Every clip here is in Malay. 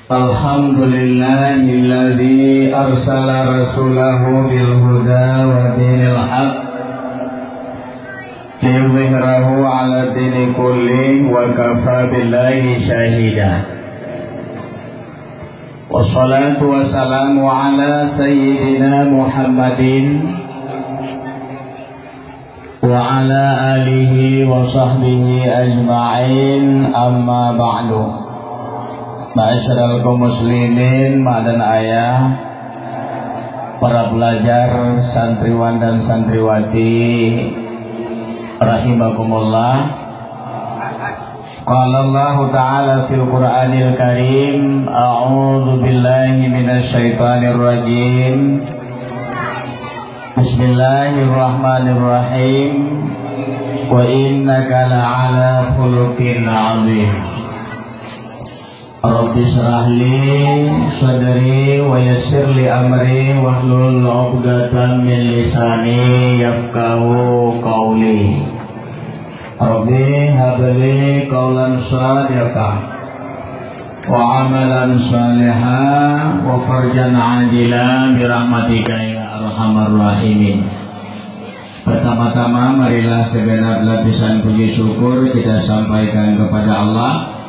Alhamdulillahilladzi arsala rasulahu bil huda wa dinil haq liyudhhirahu 'ala dini kulli wa kafa billahi shahida. Wassalatu wassalamu ala sayyidina Muhammadin wa ala alihi wa sahbihi ajma'in, amma ba'du. Ma'asyiral kaum muslimin, mak dan ayah, para pelajar, santriwan dan santriwati rahimakumullah. Qala Allah Ta'ala fil Qur'anil Karim, a'udzu billahi minasy syaithanir rajim. Bismillahirrahmanirrahim. Wa innaka la'ala khuluqin 'adzim. Rabbi shrah li sadri wa yassir li amri wahlul 'uqdatam min lisani yafqahu qawli. Rabbi hab li qawlan shadiqan wa amalan shalihan wa farjan ajilan bi rahmatika ya arhamar rahimin. Pertama-tama marilah segenap lapisan puji syukur kita sampaikan kepada Allah.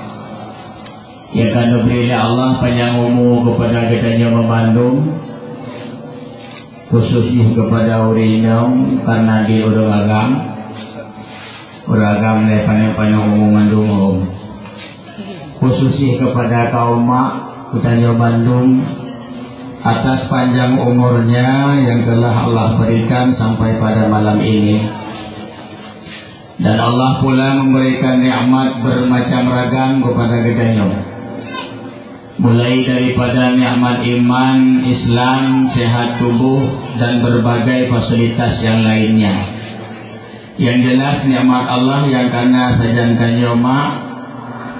Ya kan beri Allah panjang umur kepada kita yang memandung, khususnya kepada urinam karena di uragam le panjang umur mandung, khususnya kepada kaum mak kita yang Bandung atas panjang umurnya yang telah Allah berikan sampai pada malam ini. Dan Allah pula memberikan nikmat bermacam ragam kepada kita, mulai daripada nikmat iman, Islam, sehat tubuh, dan berbagai fasilitas yang lainnya. Yang jelas nikmat Allah yang karena sajankan yoma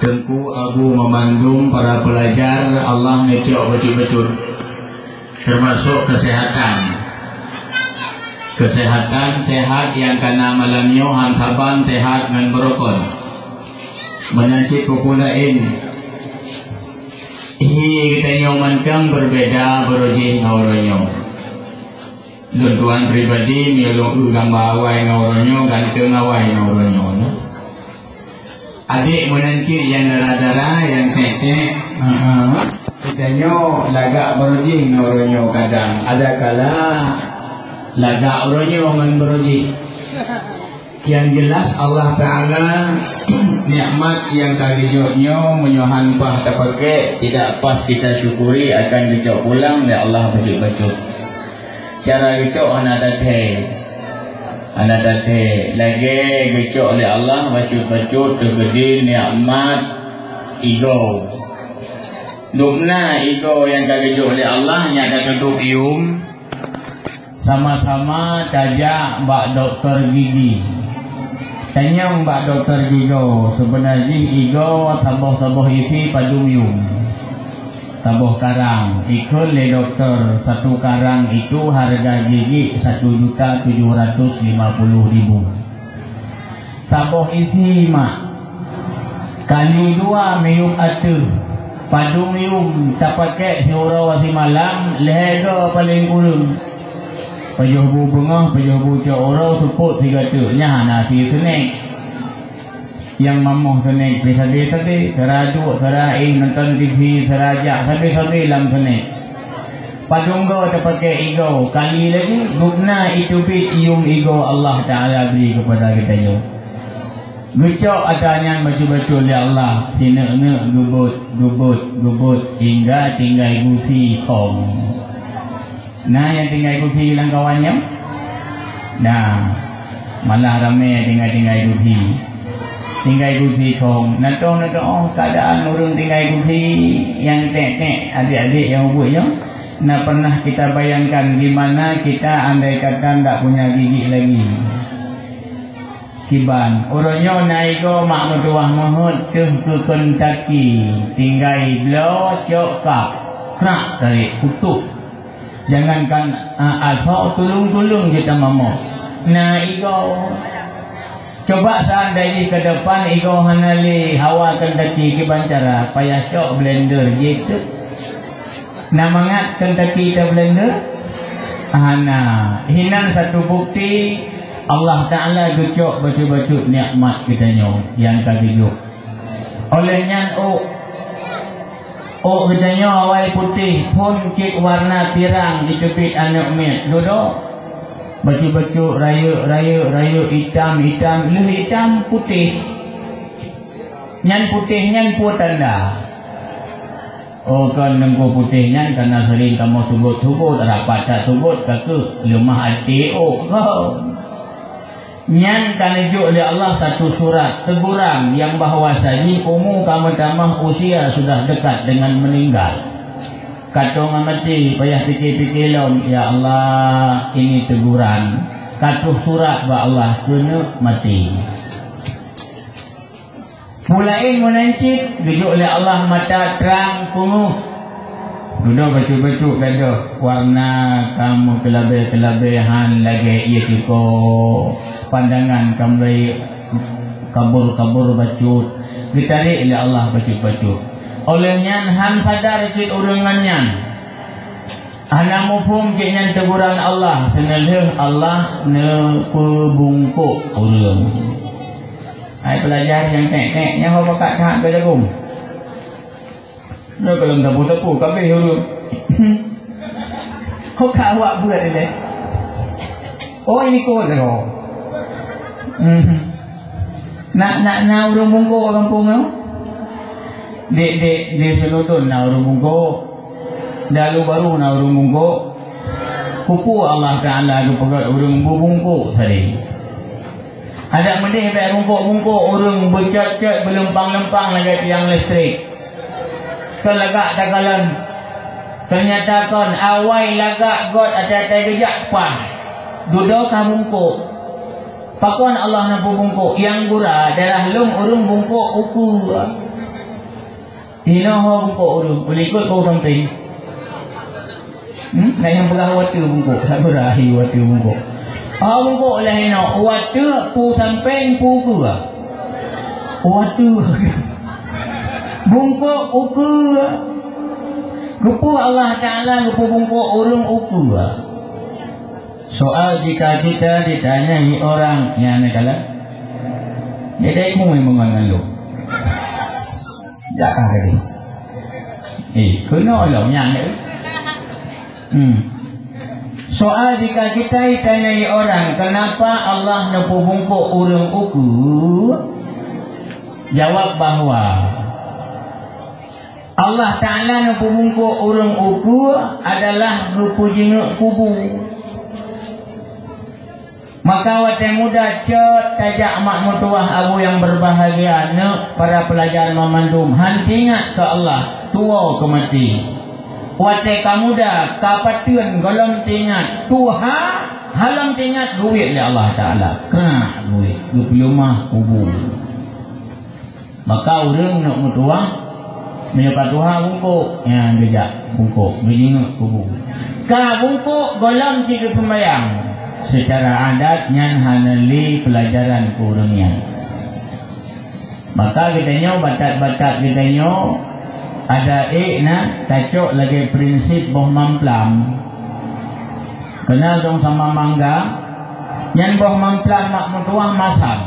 Tengku Abu memandung para pelajar Allah ngecok betul-betul, termasuk kesehatan. Kesehatan sehat yang karena malamnya hansaban sehat dan berokon menancip populain. Kita nyomankang berbeda berujih ngauronyo. Tuan pribadi miolong ugang bawai ngauronyo ganteng awai ngauronyo. Adik menancik yang darah-darah yang tete. Kita nyo lagak berujih ngauronyo kadang. Ada kala lagak uronyo man berujih. Yang jelas Allah Ta'ala nikmat yang kagijoknya menyohan pah terpakai tidak pas kita syukuri akan gejok pulang dan Allah bacut-bacut. Cara gejok anak date lagi gejok oleh Allah bacut-bacut tergede nikmat ego. Dukna ego yang kagijok oleh Allah nyata keduk ium sama-sama tajak mbak dokter gigi. Tanya mbak dokter gigo, sebenarnya igo taboh-taboh isi padumium, taboh karang. Ikut le dokter, satu karang itu harga gigi 1.750.000. Taboh isi mak kali 2 mium atu, padumium tak pakai siura wasi malam, lehega paling kurang. Pajuh bungah, pajuh bucak orang tupuk 3 nya nasi senek. Yang mamuh senek tadi serajuk, serai nonton TV, serajak sabi-sabi lam senek. Padunggo tak pakai ego, kali lagi guna itu bit ium ego Allah Ta'ala beri kepada kita yo. Gecok adanya baju-baju oleh Allah, sina-na gubut hingga tinggal gusi kong. Nah yang tinggal kursi hilang kawannya. Nah malah ramai tinggal kursi. Tinggal kursi kong. Natong keadaan urun tinggal kursi yang tek adik-adik yang ubuknya. Nah pernah kita bayangkan gimana kita andai kata tak punya gigi lagi. Kiban urunnya naiko mak metuah mahut ke Kentucky. Tinggal belo cokak krak tarik kutuk. Jangankan alfa tulung-tulung kita mamok. Nah ego Coba seandainya ke depan iko hanali hawa Kentucky ke Bancara payah cok blender gitu. Namangat Kentucky ke blender. Nah, hinan satu bukti Allah Ta'ala gucok bacu-bacu nikmat kita nyo yang kagijuk. Olehnya kita nyo awal putih pun cik warna pirang ditepit anak mit duduk. Baju-baju rayu hitam lu hitam putih nyan putih nyan pu tanda kan nengko putih nyan karena sering kamu sugut rapat tak sugut kaku lemah hati nyan kan ijuk oleh Allah satu surat teguran yang bahwasanya kamu tamah usia sudah dekat dengan meninggal. Katong amati payah fikir-fikir laun, ya Allah ini teguran. Katuh surat ba Allah kena mati. Mulain menancit dijuk oleh Allah mata terang punguh. Duduk bacu-bacu gado warna kamu kelabe-kelabehan lagi ia cukup pandangan kamu kabur bacut. Ditarik oleh Allah bacu-bacu. Olehnya han sadar cik urengannya ana mufhum keknya teguran Allah seneleh Allah ne pebungkuk ureng ai pelajar yang nek-neknya ho pakat hak beragum no kalau tapu-tapu kabeh ureng ho ka awak buat ile oh ini kod ro nak ureng bungkuk kampung no di selutun na urung bungko dalu baru na urung bungko kuku Allah Ta'ala du pegat urung bungko tadi ada mendih pe bungko urung bercat-cat berlempang-lempang lagi tiang listrik kelagak takalan ternyata kon awai lagak god ada gejak pah duduk ka bungko pakon Allah na bungko yang gura darah lum urung bungko uku Hino bungko urung, boleh ikut kau sampai. Nak yang pegang watu bungko, tak berahi watu bungko. Bungko lah hino, watu pu sampai pu ke. Watu, bungko uku. Gupu Allah Ta'ala gupu bungko urung uku. Soal jika kita ditanyai orang yang nak kalah, dia mau mengangan lu. Dạ đi cứ nói lộn nhàng nữa soal jika kita ditanyai orang kenapa Allah nepu bungkuk urung uku jawab bahwa Allah Ta'ala nepu bungkuk urung uku adalah gupu jenguk kubu maka wate muda cet tajak mak mutuah abu yang berbahagia ne para pelajar memandum hantingat ke Allah tua ke mati wate kamuda kapatun golong tingat tuha halam tingat duit le Allah Ta'ala kena duit 25 kubu maka urang nak mutuah menyuka tuha bungkuk yang jejak bungkuk beringat kubu ka bungkuk golong tiga sembayang secara adatnya hanali pelajaran kurungnya maka kita nyo batat-batat kita nyo ada tacok lagi prinsip boh mamplam kenal dong sama mangga yang boh mamplam mak mutuah masam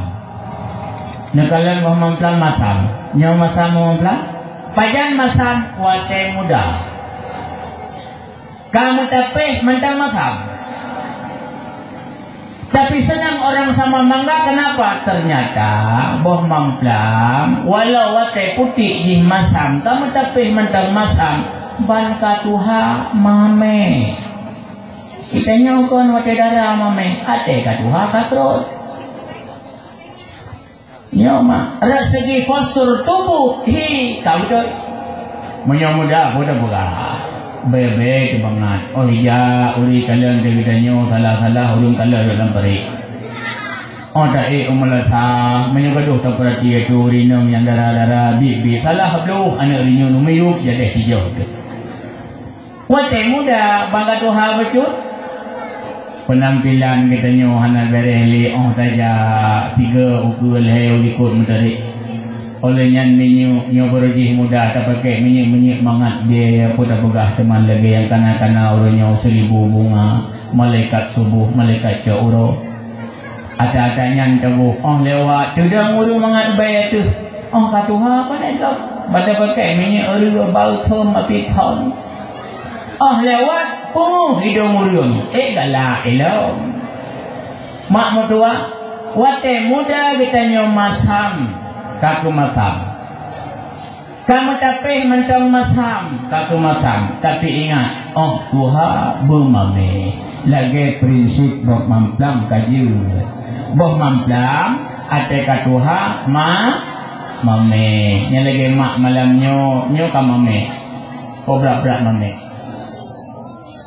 nekalan boh mamplam masam nyo masam mamplam pajan masam wate muda kamu tapeh mentang masam. Tapi senang orang sama mangga kenapa? Ternyata boh mamplam walau wate putih di masam kamu tapi mentang masam ban katuha mame kita nyokon wate darah mame ate katuha katrot nyoma segi postur tubuh kau tu menyomuda muda buka bebe kebangat oh iya uri kalian degitanyo salah-salah ulung kalian dalam peri oh tak umalasa menyogaduh tak perhati itu rinong yang darah-darah bibi salah habluh anak rinong numiyuk jadi hijau tu wate muda bangga tuha becut penampilan kita nyo hana bereli taja 3 ukur leh ulikut mentari oleh nyan nyo berjih muda tak pakai minyak mangat dia putar begah teman lagi yang kana uronyo 1000 bunga malaikat subuh malaikat jauro ada nyan tabu lewat tudang urung mangat bayar tu katuha apa nak kau pada pakai minyak urung bau thom api thom lewat punguh hidung urung galak elok mak mutua wate muda kita nyo masam kaku masam kamu tapih mentang masam kaku masam tapi ingat tuha bermame lagi prinsip boh mamplam kaju boh mamplam ate katuha mame nya lagi mak malam nyo kamame berak mame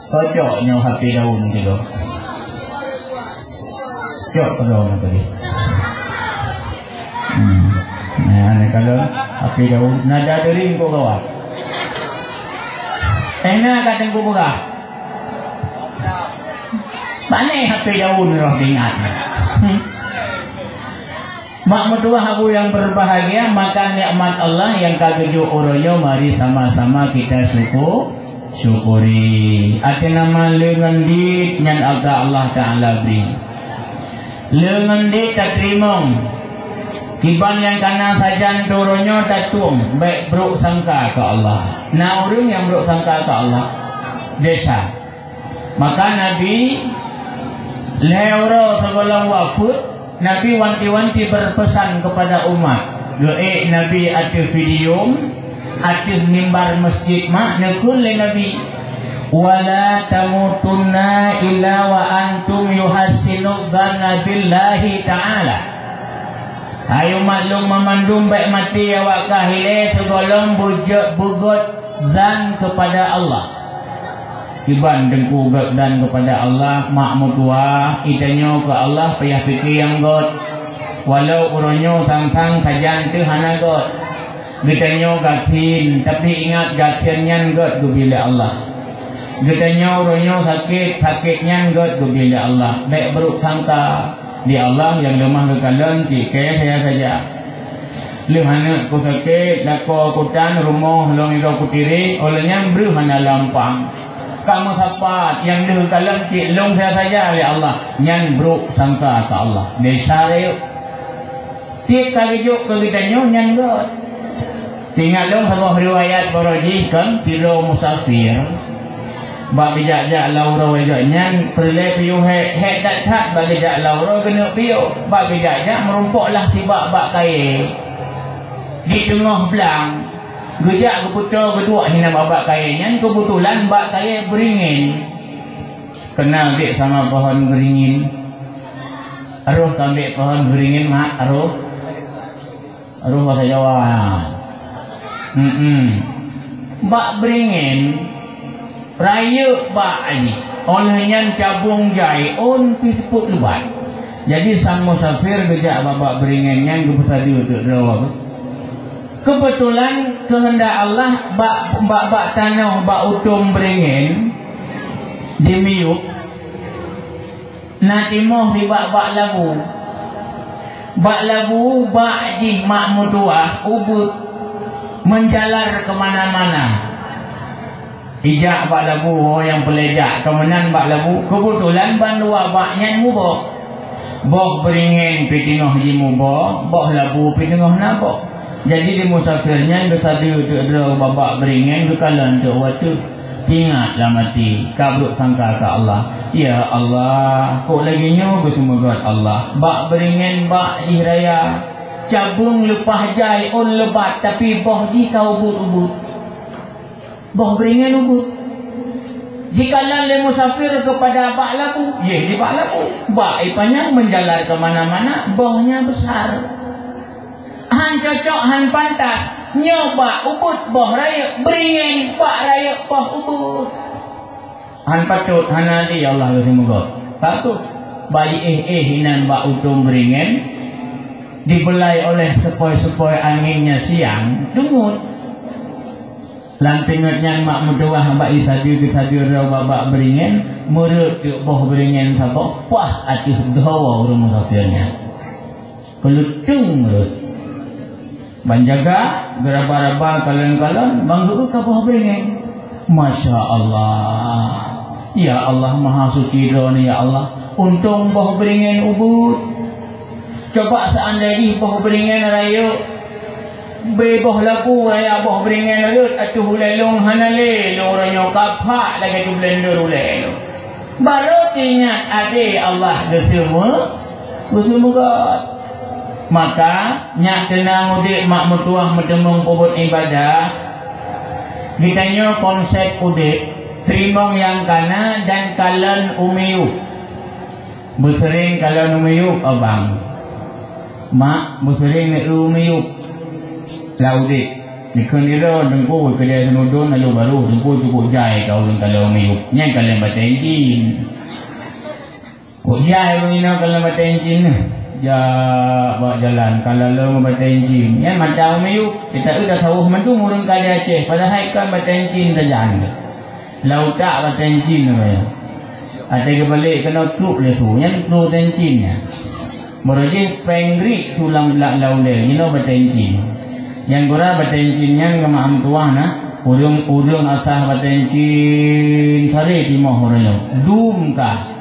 kocok nyo hati daun gitu cok daun tadi nah kalau hati daun nada dering ko kawan kadang ko buka mana hati daun roh ingat mak mertua aku yang berbahagia maka nikmat Allah yang kageju oroyo mari sama-sama kita syukuri ati nama lengan dit nyan Allah Ta'ala beri lengan dit tak terimong kiban yang kanan sajan turonyo tak tuang baik beruk sangka ke Allah na orang yang beruk sangka ke Allah desa maka Nabi leoro segolong wafud Nabi wanti-wanti berpesan kepada umat Nabi ati video ati mimbar masjid nekul le Nabi wala tamutunna illa wa antum yuhassinu dhanna billahi ta'ala ayo maklum memandum baik mati awak kahile segolong bugot zan kepada Allah kiban dengku dan kepada Allah mak mutua itanyo ke Allah payah fikir yang god walau uronyo tang-tang kajan tu hana god gitanyo gasin tapi ingat gasinnya god bila Allah gitanyo uronyo sakitnya god bila Allah baik beruk sangka di Allah yang lemah kekalan cike saya saja lehana ku sakit lako kutan rumah long iro kutiri olehnya berhana lampang kamu sapat yang dah kalam cik long saya saja oleh Allah nyan bro sangka ke Allah desa reu tik kagijuk ke kita nyan god tinggal long sebuah riwayat barajih kan tiro musafir bak bijak-jak laura wajak nyan perle piu he dat tak bak bijak laura kena piu bak bijak-jak merumpuklah si bak kaya di tengah belang gejak keputar kedua hina babak kayanya kebetulan bak kaya beringin kenal dek sama pohon beringin aruh kan dek pohon beringin mak aruh bahasa Jawa bak beringin raya bak ni olehnya cabung jai piput lebat jadi sang musafir gejak babak beringinnya gepesah dia duduk rawa kebetulan kehendak Allah bak tanah bak utum beringin di miuk nak timoh di bak labu bak jih mak mutuah ubut menjalar kemana-mana ijak bak labu yang pelejak kemenan bak labu kebetulan bandua baknya mubok bok beringin pitingah jimu bok labu pitingah nabok jadi di musafirnya besar dia babak beringin bekalan tu waktu ingatlah mati kabruk sangka ke Allah ya Allah kok lagi nyo bersemoga Allah bak beringin bak ihraya cabung lepah jai lebat tapi boh di kau ubut boh beringin ubut jikalau le musafir kepada bak laku di bak laku bak ipanya menjalar ke mana-mana bohnya besar han cocok han pantas nyoba ubut boh raya beringin bak raya boh ubut han patut han nanti ya Allah semoga patut bayi hinan bak utum beringin dibelai oleh sepoi-sepoi anginnya siang dungut Lantingatnya mak mutuah mbak isadir babak beringin merut ke boh beringin sabok puah atih dawa rumah sosialnya kelutung merut banjaga geraba-raba kalian banggu ke boh beringin. Masya Allah, ya Allah maha suci drone ya Allah. Untung boh beringin ubud. Coba seandainya boh beringin rayu beboh laku raya boh beringin lut atuh lelong hanale lo ranyo kapha lagi tu blender ulelo baru ingat ade Allah semua God. Maka nyak tenang udik mak mertuah medemong pobot ibadah ditanya konsep udik terimong yang kana dan kalan umiyuk bersering kalan umiyuk abang mak bersering umiyuk laudik nikun iro dengku kedai senudun lalu baru dengku cukup jai kau dengan kalau miyuk nyai kalian baca encin kok jai begini kalau baca encin ja bawa jalan kalau lo baca encin nyai macam miyuk kita udah tahu mantu murung kali Aceh padahal kan baca encin saja lau tak baca encin namanya ada kebalik kena truk le tu nyai truk encinnya merajih pengri sulang lau le you know baca encin yang gura batencin kama am tuah na urung asah batencin sare timoh orangnya dum ka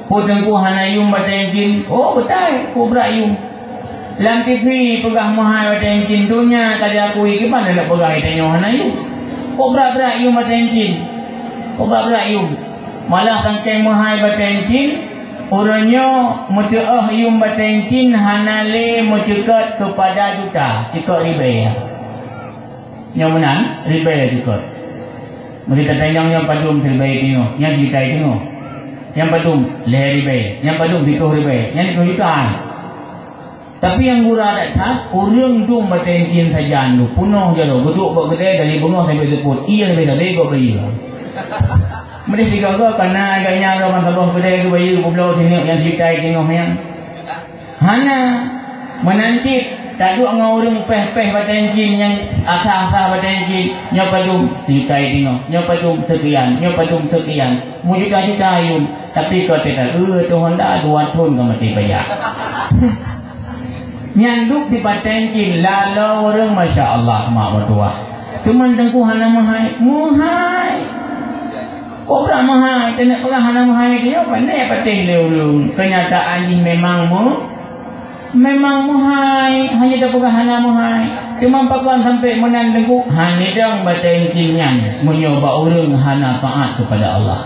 putengku hanayum batencin oh betai ku berayum lam TV pegah mahal batencin dunya tadi aku iki pan nak pegah tanyo hanayum kok berayum batencin kok berayum malah tangkeng mahal batencin orangnya mutuah yung batencin hanale mucukat kepada duta cikot ribe yang menang ribe cikot mereka tanyang yang padum ribe tengok yang dikai tengok yang padum leher ribe yang padum dituh ribe yang dituh jutaan tapi yang gura datang orang tu batencin saja tu punuh je tu geduk buat kedai dari bunuh sampai seput iya lebih dah bego bayi mereka digagal karena agaknya orang sabah kedai ke bayi pulau sini yang citai tengok yang hana menancit tak duk ngorong peh-peh batencin yang asah-asah batencin nyopadum citai tengok nyopadum sekian mujuta-juta ayun tapi kau tidak tu Honda 2 tahun kau mati bayar nyanduk di batencin lalu orang Masya Allah mak mertua cuma tengku hana muhai kok berak mahal, tak nak pegang hana mahal dia, pandai patih leulung. Kenyataan ini memang mahal, hanya tak pegang hana mahal. Cuma pakuan sampai menandengku, hanya dang batencin menyoba orang hana taat kepada Allah.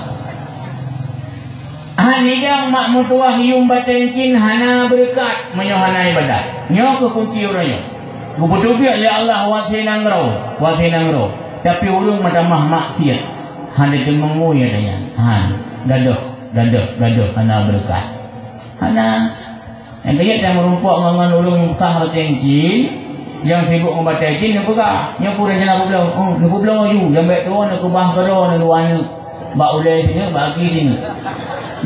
Hanya dang mak mutuah yung batencin hana berkat menyohana ibadat. Nyo ke kunci orangnya. Guputubiak ya Allah wasinang roh. Tapi orang macam maksiat. Hana jemengui adanya gaduh hana berkat hana yang kaya dah merumpuk dengan ulung sah batencin yang sibuk membaca jin yang pegah yang pura jana pulau nak pulau you yang baik tu nak kubah kero nak luan bak ulai sini bagi sini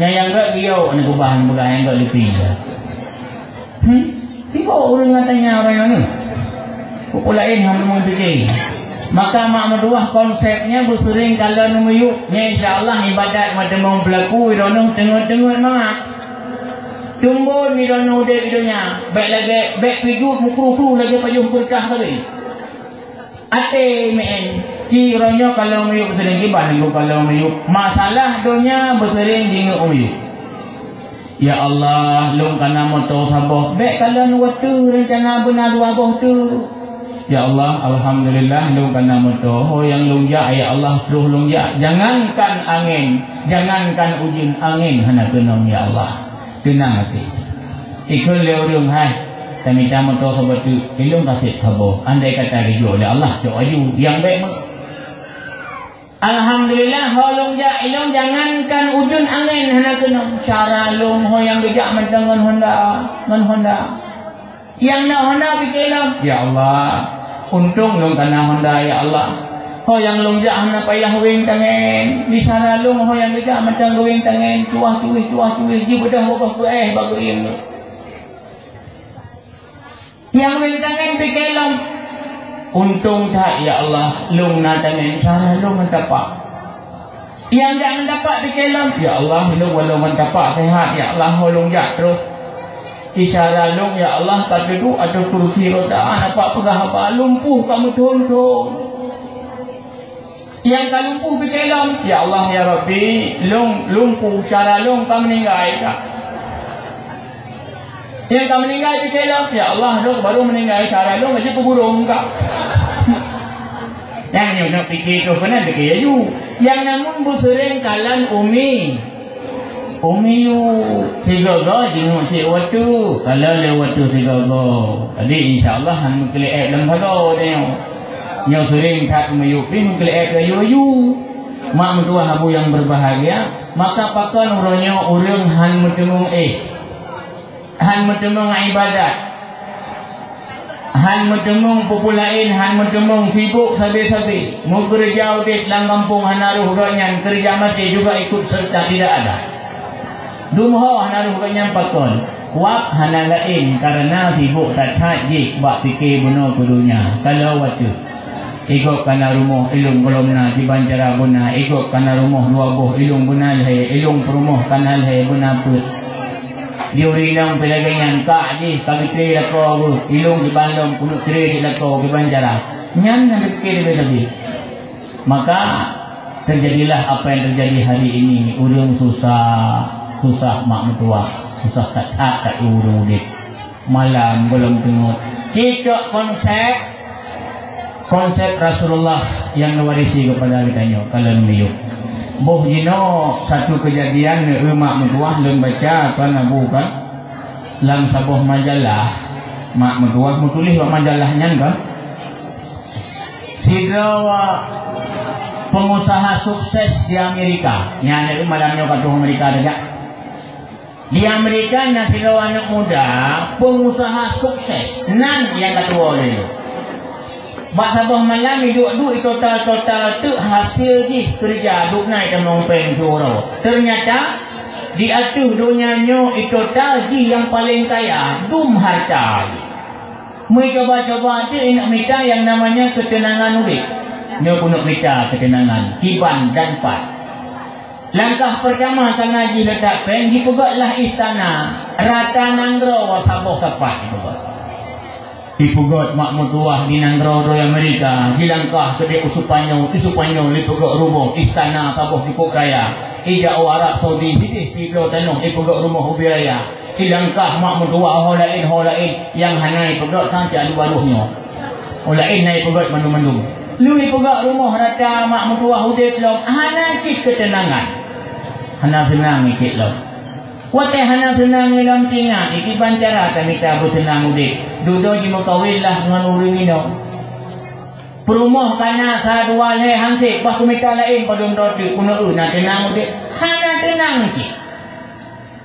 yang gak giau nak kubah pegah yang gak lepi sibuk orang katanya orang ni populain hang mengfikir. Maka mak mertuah konsepnya bersering kalau numuyuknya insyaAllah ibadat mademong pelaku ironong tengok-tengok mak tumbun ironong udah videonya baik lagi baik pigu mukru-kru lagi payuh berkah tadi ate men cironyo kalau muyuk bersering kiban kalau muyuk masalah dunia bersering jinguk muyuk ya Allah lung kana moto sabah baik kalau nuwatu rencana benar wabah tu ya Allah, Alhamdulillah lu kana moto ho yang lungjak ya Allah terus lungjak jangankan angin jangankan ujin angin hana kenong ya Allah tenang hati ikut leurung hai kami tak moto sobat tu ilung kasih sabo andai kata rijo oleh Allah cok aju yang baik Alhamdulillah ho lungjak ilung jangankan ujun angin hana kenong cara lung ho yang bijak mendengan Honda yang nak Honda fikirlah ya Allah untung lung kana Honda ya Allah ho yang lung jak hana payah wing tangan di sana lung ho yang jak macam wing tangan tuah tuih ji bedah bobah ke bagu yang wing tangan fikirlah untung tak ya Allah lung nadamen cara lung mendapat yang tak mendapat dikelam ya Allah lung walau mendapat sehat ya Allah lung jak terus isyarat lung ya Allah tak duduk ada kursi roda nampak pegah apa lumpuh kamu tolong yang tak lumpuh dikelam ya Allah ya Rabbi lung lumpuh cara lung kamu meninggal tak yang kamu meninggal dikelam ya Allah lung baru meninggal cara lung aja pegurung kak yang nak fikir tu kena fikir you yang namun busering kalan umi yu tiga go jenguk cik waktu kalau lewat tu tiga go jadi insyaAllah han mengkelek dalam hago dia nyo sering tak meyuk pin mengkelek yu mak mentua habu yang berbahagia maka pakan uronyo urang han mendengung han mendengung ibadat han mendengung populain han mendengung sibuk sabi-sabi mau kerja di dalam kampung han naruh ronyan kerja mati juga ikut serta tidak ada dumho han naruh ronyan pakon wap han lain karena sibuk tak haji buat fikir benar kudunya kalau waktu ikut kana rumah ilung kolomna di Banjara guna ikut kana rumah dua buh ilung guna le ilung perumah kana le guna put diurinang pelagayan ka di kagitri lako ilung di Bandung kuno tri di lako di Banjara nyan nak fikir lebih maka terjadilah apa yang terjadi hari ini urang susah mak mentua susah tak urung dik malam belum tengok cicok konsep Rasulullah yang mewarisi kepada kita kalau meliuk boh jino satu kejadian mak mentua lem baca kan abu kan dalam sebuah majalah mak mentua tulis majalahnya kan sidrawa pengusaha sukses di Amerika nyane malamnya kata Amerika ada di Amerika nanti anak muda pengusaha sukses nan yang ketua oleh bak sabah malam duk total tu hasil di kerja duk naik temong pen juro ternyata di atuh dunianyo itu tadi yang paling kaya dum harta mai coba-coba tu nak minta yang namanya ketenangan urip nyo punuk minta ketenangan kiban dan pat langkah pertama kan ngaji letak pen dipegaklah istana rata nanggro wa sabah kapat dipugot mak mutuah di nanggro Amerika dilangkah ke dia usupanyong dipegak rumah istana tabuh di Pukraya ida Arab Saudi hidih di Pulau Tanah dipegak rumah ubiraya dilangkah mak mutuah holain yang hanai pegak sampai adu baluhnya holain naik pegak mandum-mandum lu dipegak rumah rata mak mutuah hudit lo hana cik ketenangan hana senang cik lo Wate hana senang ilang tinga iki Banjara tamita bu senang udik dudo ji mukawil lah dengan uring ino perumah kana sa dua le hangse bah kumita lain padum dodu kuno na tenang udik hana tenang ci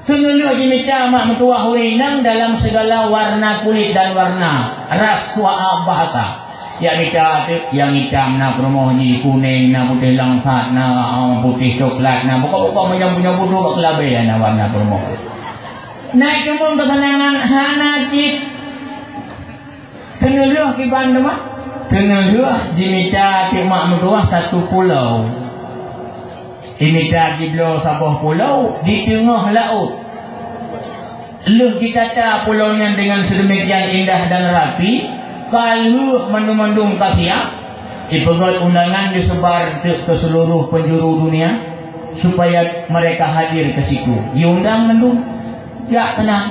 tunyo ji mita mak mentua hurinang dalam segala warna kulit dan warna ras wa bahasa ya mita yang hitam na perumah ji kuning na putih langsat na putih coklat na buka-buka menyabu-nyabu dua kelabe na warna perumah naik kembang kesenangan hana cik teneluh di Bandung teneluh dimita di mak mentua satu pulau dimita di belah sebuah pulau di tengah laut luh dikata pulau yang dengan sedemikian indah dan rapi kalau mandum-mandum kafiah dipegat undangan disebar ke seluruh penjuru dunia supaya mereka hadir ke situ diundang mandum tak tenang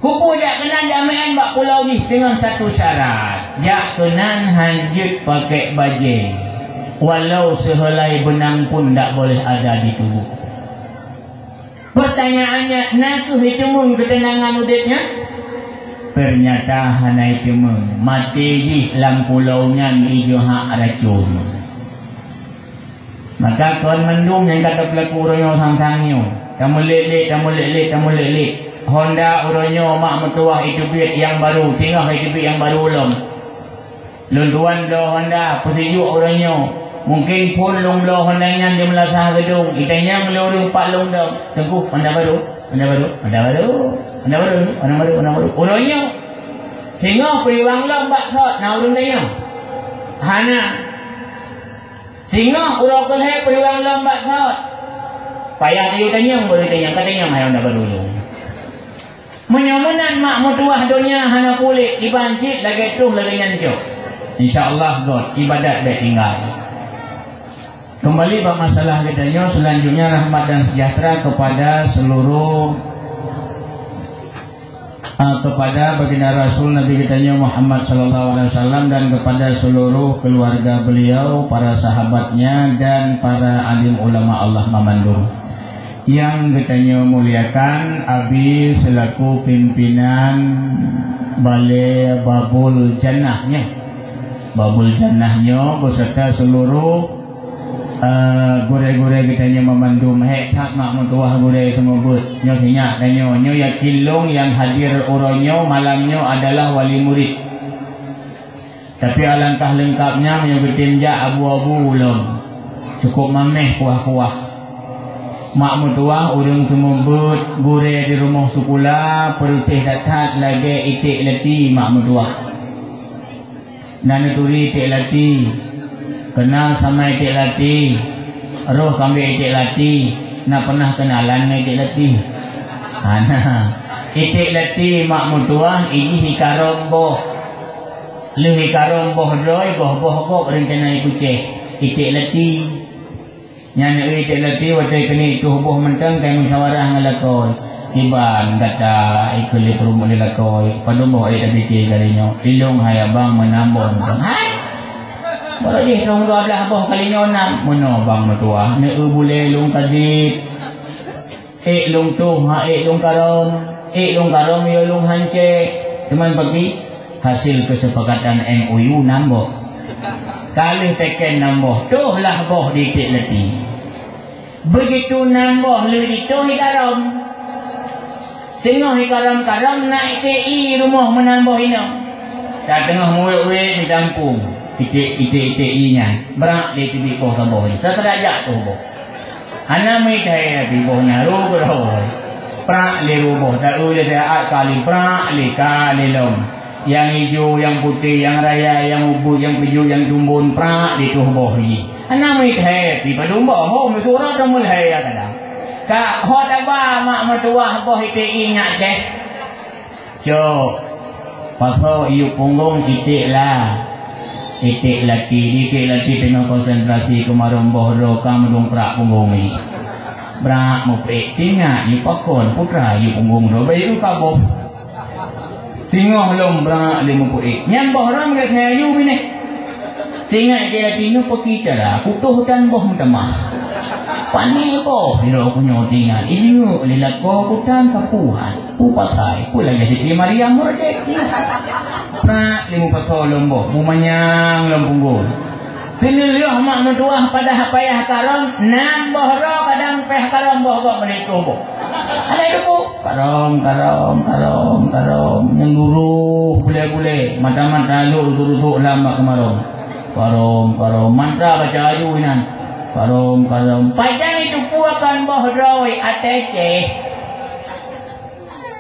hukum tak kenal jamian bak pulau ni dengan satu syarat tak kenal hanjut pakai bajai walau sehelai benang pun tak boleh ada di tubuh pertanyaannya nak hitung ketenangan uditnya ternyata hanai temen mati di dalam pulaunya ni hak racun maka kawan mendung yang kata pelaku uronyo sang-sangyo kamu lelek Honda uronyo mak mentua itu duit yang baru tinggal itu duit yang baru ulung lunduan lo Honda pusiju uronyo mungkin pun long lo Hondanya dia melasah gedung itanya melurung pak long dong tengkuh Honda baru uronyo Singo periwang lombak sot na urung tanya. Hana. Singo urokul he periwang lombak sot. Payah dia tanya boleh tanya katanya hayang dapat dulu. Menyamunan mak mutuah dunia hana kulit ibancit lagi tuh lagi nyancuk. InsyaAllah God ibadat baik tinggal. Kembali bab masalah katanya selanjutnya rahmat dan sejahtera kepada seluruh kepada baginda Rasul Nabi kitanya Muhammad sallallahu alaihi wasallam dan kepada seluruh keluarga beliau, para sahabatnya dan para alim ulama Allah mamandung. Yang kitanya muliakan Abi selaku pimpinan Balai Babul Jannahnya. Babul Jannahnya beserta seluruh gure-gure kitanya memandum hektak mak mutuah gure semua but nyo sinyak dan nyo yakin long yang hadir uronyo malamnya adalah wali murid. Tapi alangkah lengkapnya menyogetin ja abu-abu ulung cukup mameh kuah-kuah mak mutuah urung semua but gure di rumah sukula persih datat lagi itik leti mak mutuah nanuturi itik leti kenal sama itik lati, roh kambing itik lati, nak pernah kenalan dengan itik lati. Nah, itik lati mak mutuah ini hikarom boh, lu hikarom boh doi boh kok rencana ikut ceh itik lati. Nyana itik lati waktu kini itu boh mentang kayak musyawarah ngelakoi. Iban kata ikut perumah ngelakoi, pada boh itik lati kalinya, ilung hayabang menambon. Hai. Baru dia rong 12 boh kali nyonam mono bang metua ne boleh lung tadi lung tu lung karon yo lung hance teman bagi hasil kesepakatan MOU namboh kali teken namboh tuh lah boh ditik leti begitu namboh lu itu hikarom tengah hikarom naik TI rumah menamboh ino dah tengah muwe-muwe di kampung itik-itik-itiknya berak dia tibi boh saboh ni tak terajak tu boh hana mai kaya tibi boh naru beroh prak le ruboh tak boleh taat kali prak le kali lom yang hijau yang putih yang raya yang ubud yang hijau yang tumbun prak di tu boh ni hana mai kaya tibi padum boh ho mesura tamul haya kadang ka ho tak ba mak mertua boh itik ingat ceh jo pasal iu punggung itik lah itik laki tengah konsentrasi kemarin bohro kamu dongkrak punggung ni berak mau pek tinggal ni pakon putra you punggung do bayi tu kabur tinggal belum berak dia mau pek nyan bohro mereka saya you ni tinggal itik laki ni pergi cara kutuh dan boh mentemah panik boh ni aku nyotingan ini lelak boh kutan kapuhan pu pasai pu lagi si Maria merdek nak limu pasal lombo mumanyang lompunggo kini liah mak mentuah pada payah karom nambah roh kadang payah karom boh menitu boh ada itu boh karom yang dulu bule mata-mata lu duduk lama kemarom karom mantra baca ayu inan karom panjang itu puakan boh roh atece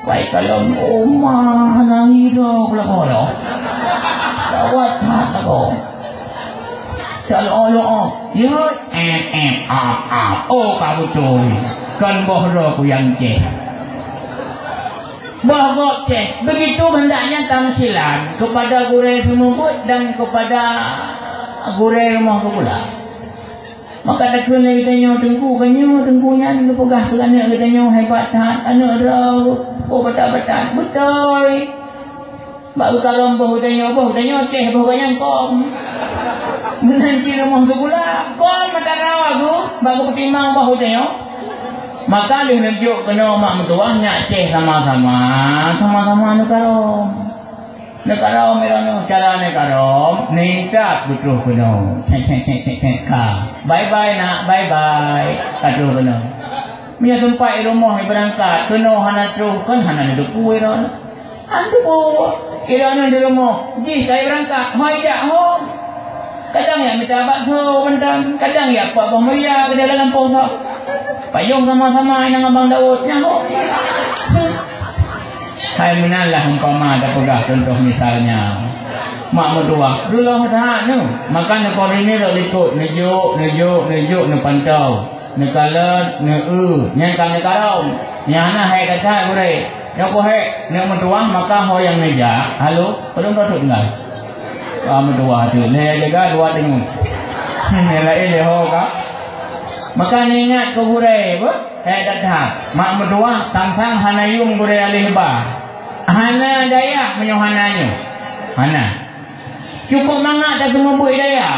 baik kalau rumah nangiro kalau sawat mata ko kalau yut oh kamu tuh kan bohro ku yang ceh bohro ceh begitu hendaknya tamsilan kepada gure sumubut dan kepada gure rumah pula maka tak kena kita tengkunya ni pegah kerana kita hebat anak rau oh betul baru kalau boh tanya ceh boh kanyang kom menanti rumah tu pula kom mata rau aku baru pertimbang boh tanya maka dia nunjuk kena mak mentuah nyak ceh sama-sama Nekaro merano cara nekaro ningkat butuh kuno. Bye nak bye. Kadu kuno. Mia sampai rumah berangkat kuno hana terus kan hana duduk kuih ron. Antu po irano di rumah. Ji saya berangkat hoi dak hom. Kadang ya minta bakso bentang, kadang ya apa pemulia ke dalam poso. Payung sama-sama dengan Abang Daud nyaho. Hai menalah umpama ada pegah contoh misalnya mak mertua dulu dah nu makan kau ini dah likut nejuk nepantau nekala nyangkang nekarau nyana hai kata gure yang ko hai ne mertua maka ho yang meja halo belum kau tinggal mertua tu le jaga dua dengung nilai le ho ka maka ingat ko gure ba hai kata mak mertua tangtang hanayung gure alih ba hana daya menyohananya hana cukup mangat tak semua buat daya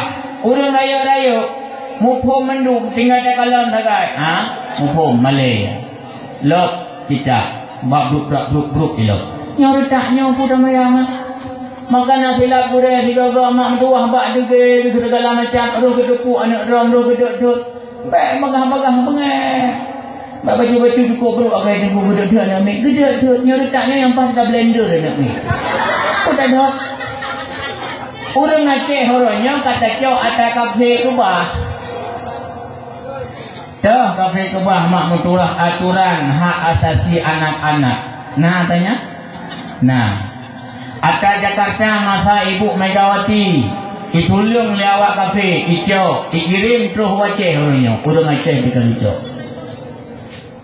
urang raya mupum mendung tinggal tak kalam sagai mupum Malay lop kita bab bruk elok nyor taknya pun mayang makan bila gure digaga mak mentua bak dege segala macam roh kedepuk anak rom roh gedek baik magah-magah pengeh bak baju cukup bruk agai tengku gedek nak ambil gedek nyor taknya yang pas dah blender nak ni oh tak ada orang Aceh orangnya kata cok atas kafe kubah. Dah kafe kubah mak menturah aturan hak asasi anak-anak. Nah tanya. Nah. Atas Jakarta masa Ibu Megawati itulung lewat kafe icok ikirim terus Aceh orangnya. Orang Aceh dikali cok.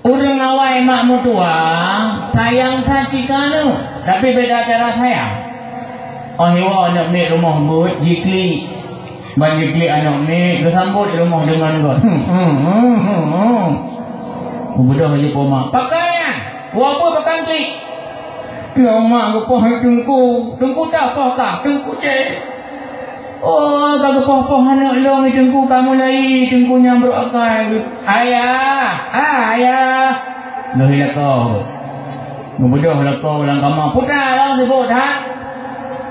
Orang awal mak menturah sayang sacikan tapi beda cara sayang. Oh hewa anak ni rumah but jikli bagi klik anak ni bersambut di rumah dengan God bedah aja koma pakaian apa pakai klik ya mak gepah tengku tak apa kah tengku je oh tak gepah anak long ni tengku kamu lagi tengku yang berakai ayah dah hilang kau bedah hilang kau dalam kamar putra lah sebut dah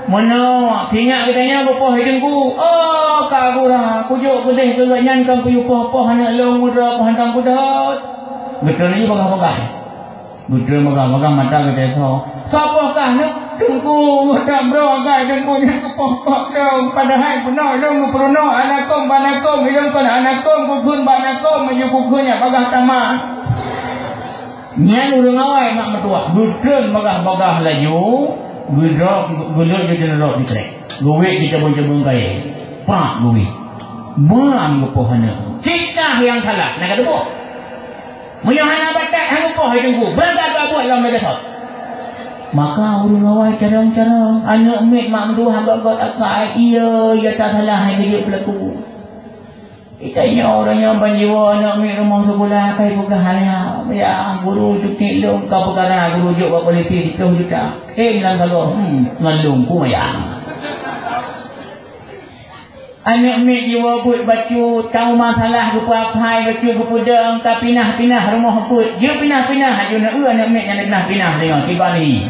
mana tinggal katanya bopah hidungku oh kagura kujuk gedeh ke ganyan kan puyu poh anak long mudra pandang kudat betul ni bagah-bagah betul bagah-bagah mata kata siapakah nak tungku tak bro agai tungku yang poh long padahal penuh long peruno anakom banakom hidung kan anakom kukun banakom menyukuknya bagah tamak nyan urang awai mak mertua betul bagah-bagah laju gulur dia nak dikrek. Guwik kita coba kaya. Pak guwik. Mam gepohana. Cikah yang salah. Nak kata apa? Menyahana batak hang gepoh hidungku. Berangkat apa buat dalam megasot. Maka urang awal cara-cara anak mek mak menduah agak-agak akai. Ia tak salah yang dia berlaku. Itanya orang yang banjiwa anak mek rumah sebelah kai buka halnya. Ya guru cukik long kau perkara guru juk buat polisi dituh juta. Lang kalau ngalung ku mayang. Anak mek jiwa put bacu tahu masalah ku papai bacu ku pudang ka pinah-pinah rumah put. Dia pinah-pinah aja nak anak mek yang pinah-pinah tengok kibani.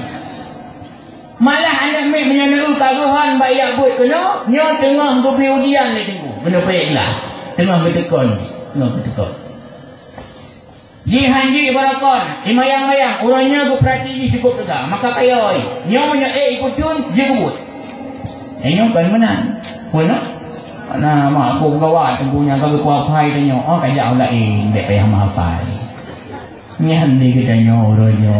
Malah anak mek menyana kaguhan bayak put kena nyo tengah ku pi ujian ni tengku. Benda baiklah. Tengah bertekon. Jihanji barakon, imayang-mayang, orangnya ku perhati cukup juga. Maka kaya oi, nyo punya ikut tun, je kebut. Nyo kan menan. Mana? Nah, mak aku gawat tempunya kau kuapai tanya. Oh kaya lain, dek payah mahafal. Nyan ni kita nyo orangnya.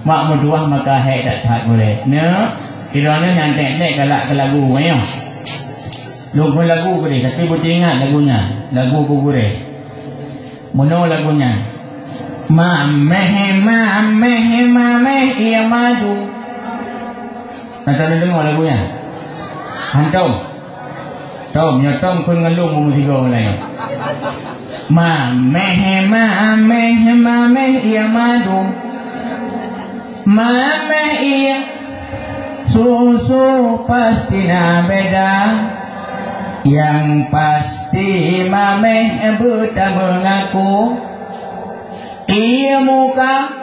Mak mertua maka hek tak tak boleh. Ne, kiranya nyantek-nek galak ke lagu ayo. Lupa lagu ku tapi putih ingat lagunya. Lagu ku gure. Mono lagunya mameh ia madu. Nanti dengar lagunya hantom nyotom kun ngelung musik orang lain. Mameh ia madu, mameh ia susu pasti na beda. Yang pasti mameh buta mengaku ia muka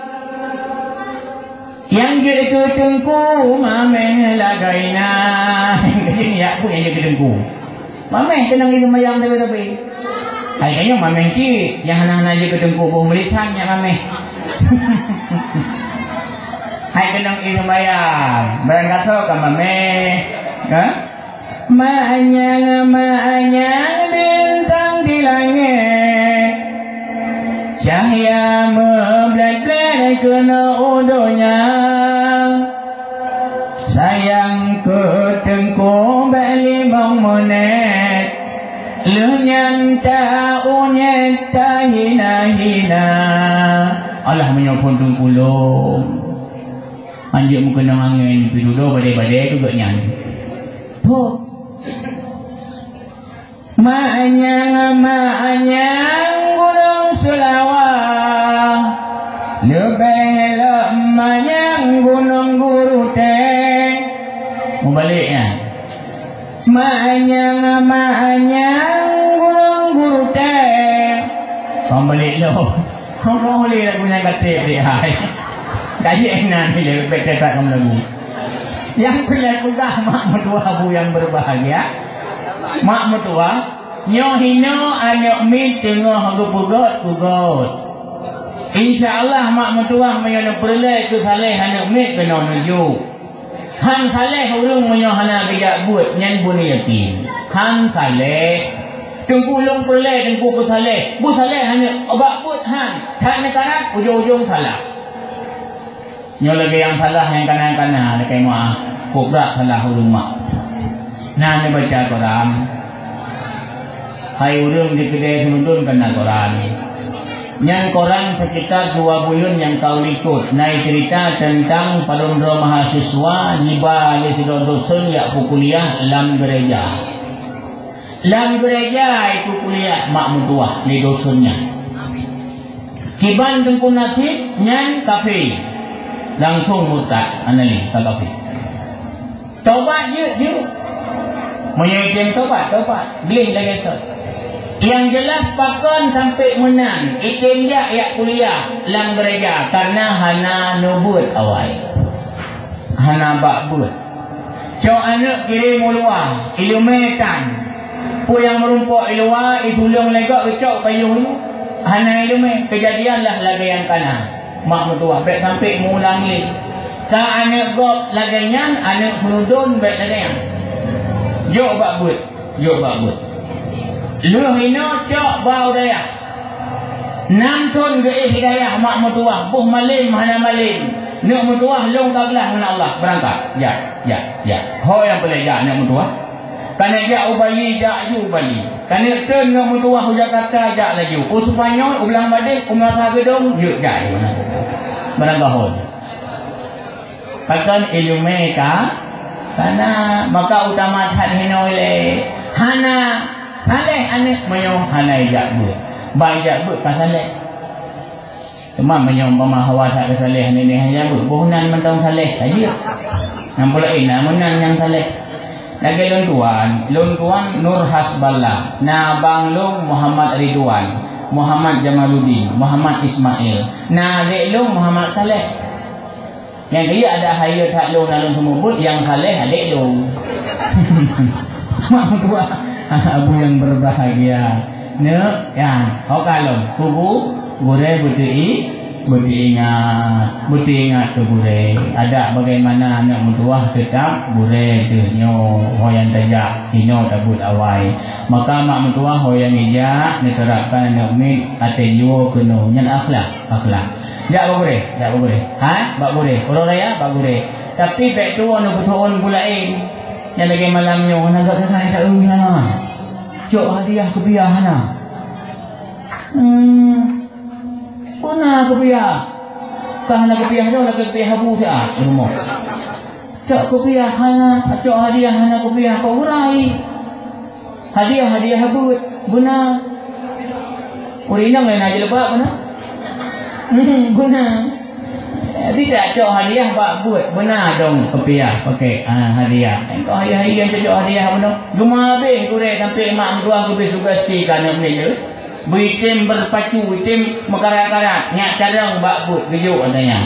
yang jadi ketengku mameh lagaina. Jadi ya punya jadi ketengku mameh tenang itu mayang tapi kayaknya mameh ki yang anak-anak jadi ketengku bau melisannya mameh. Hai tenang itu mayang berangkat ke mameh Ma'anyang bintang di langit, cahaya membelat-belat kena udonya. unet lunyan ta unet ta hina Allah menyopon tungkulung anjir muka nang angin pidudo badai-badai tu gak nyanyi po ma'anyang gunung Sulawah lebih lemahnya gunung Gurute mau balik ya ma'anyang gunung Gurute kau balik lo kau boleh lagu yang kata dia hai kaji enak ni lebih dekat kamu lagu yang pilih pegah mak mertua bu yang berbahagia mak mertua nyo hino anak mi tengah gugugot insyaallah mak mertua menyono perle ke saleh anak mi kena nuju han saleh urung menyo hana bijak buat nyen buni yakin han saleh tungkulung perle tengku ke saleh bu saleh hanya obak buat han tak nekarat ujung-ujung salah nyo lagi yang salah yang kanan-kanan dekai maaf kubrak salah urung mak nah ni baca Quran hai urung di kedai senudun kena Quran yang Quran sekitar 2 bulan yang kau ikut naik cerita tentang palundro mahasiswa nyiba li sidon dosen ya kuliah lam gereja itu kuliah mak mutuah li dosennya kiban tengku nasib nyan kafe langsung murtad anali kafe tobat je menyajikan tobat beli lagi sot yang jelas pakon sampai menang itim ya kuliah lam gereja karena hana nubut awal hana bakbut cok anak kirim uluah ilumetan pu yang merumpuk iluah isulung legok cok payuh lu hana ilume kejadian lah lagi yang kanan mak mertua baik sampai mengulangi ka anak gop lagaian anak sunudun baik lagaian yuk bakbut lu hino cok bau daya 6 ton ke hidayah mak mertua buh malim hana malim nak mertua long kablah mana Allah berangkat ya ho yang boleh ya nak mertua kana ja ubali kana ten nak mertua hujak kata ja lagi Spanyol ulang balik umasa gedong yuk ja berangkat pakan ilume ka kana maka utama hat hinole hana saleh anak menyo hana jakbu banyak bu ka saleh cuma menyo pemahawa tak ka saleh ni hanya bu buhunan mentong saleh aja nampula ina menan yang saleh lagi lontuan Nur Hasballah na banglung Muhammad Ridwan Muhammad Jamaluddin Muhammad Ismail na leklung Muhammad Saleh yang dia ada hayat hak long nalung semubut yang saleh adik long mak tua abu yang berbahagia ne yang kau kalong kubu gure budi ingat tu gure ada bagaimana anak mutuah tetap gure tu nyo hoyan tajak hino tabut awai maka mak mutuah hoyan ija diterapkan anak mi ate yo keno nyan akhlak jak bagure ha bak gure orang raya bak gure tapi baik tu anu besoon bulain yang lagi malamnya naga saya tak ha cok hadiah kebiah na Puna kebiah kahana kebiah dah nak kebiah habu sia rumah cok kebiah hana cok hadiah hana kebiah kau urai hadiah habu guna urinang lain aja lepak guna tidak cok hadiah bak buat benar dong kebiah pakai hadiah engkau hadiah cok hadiah benar gemabe kure sampai mak dua aku sugesti kana meja Bitim berpacu, bitim mekarat-karat, nyak cadang bakbut, gejuk adanya.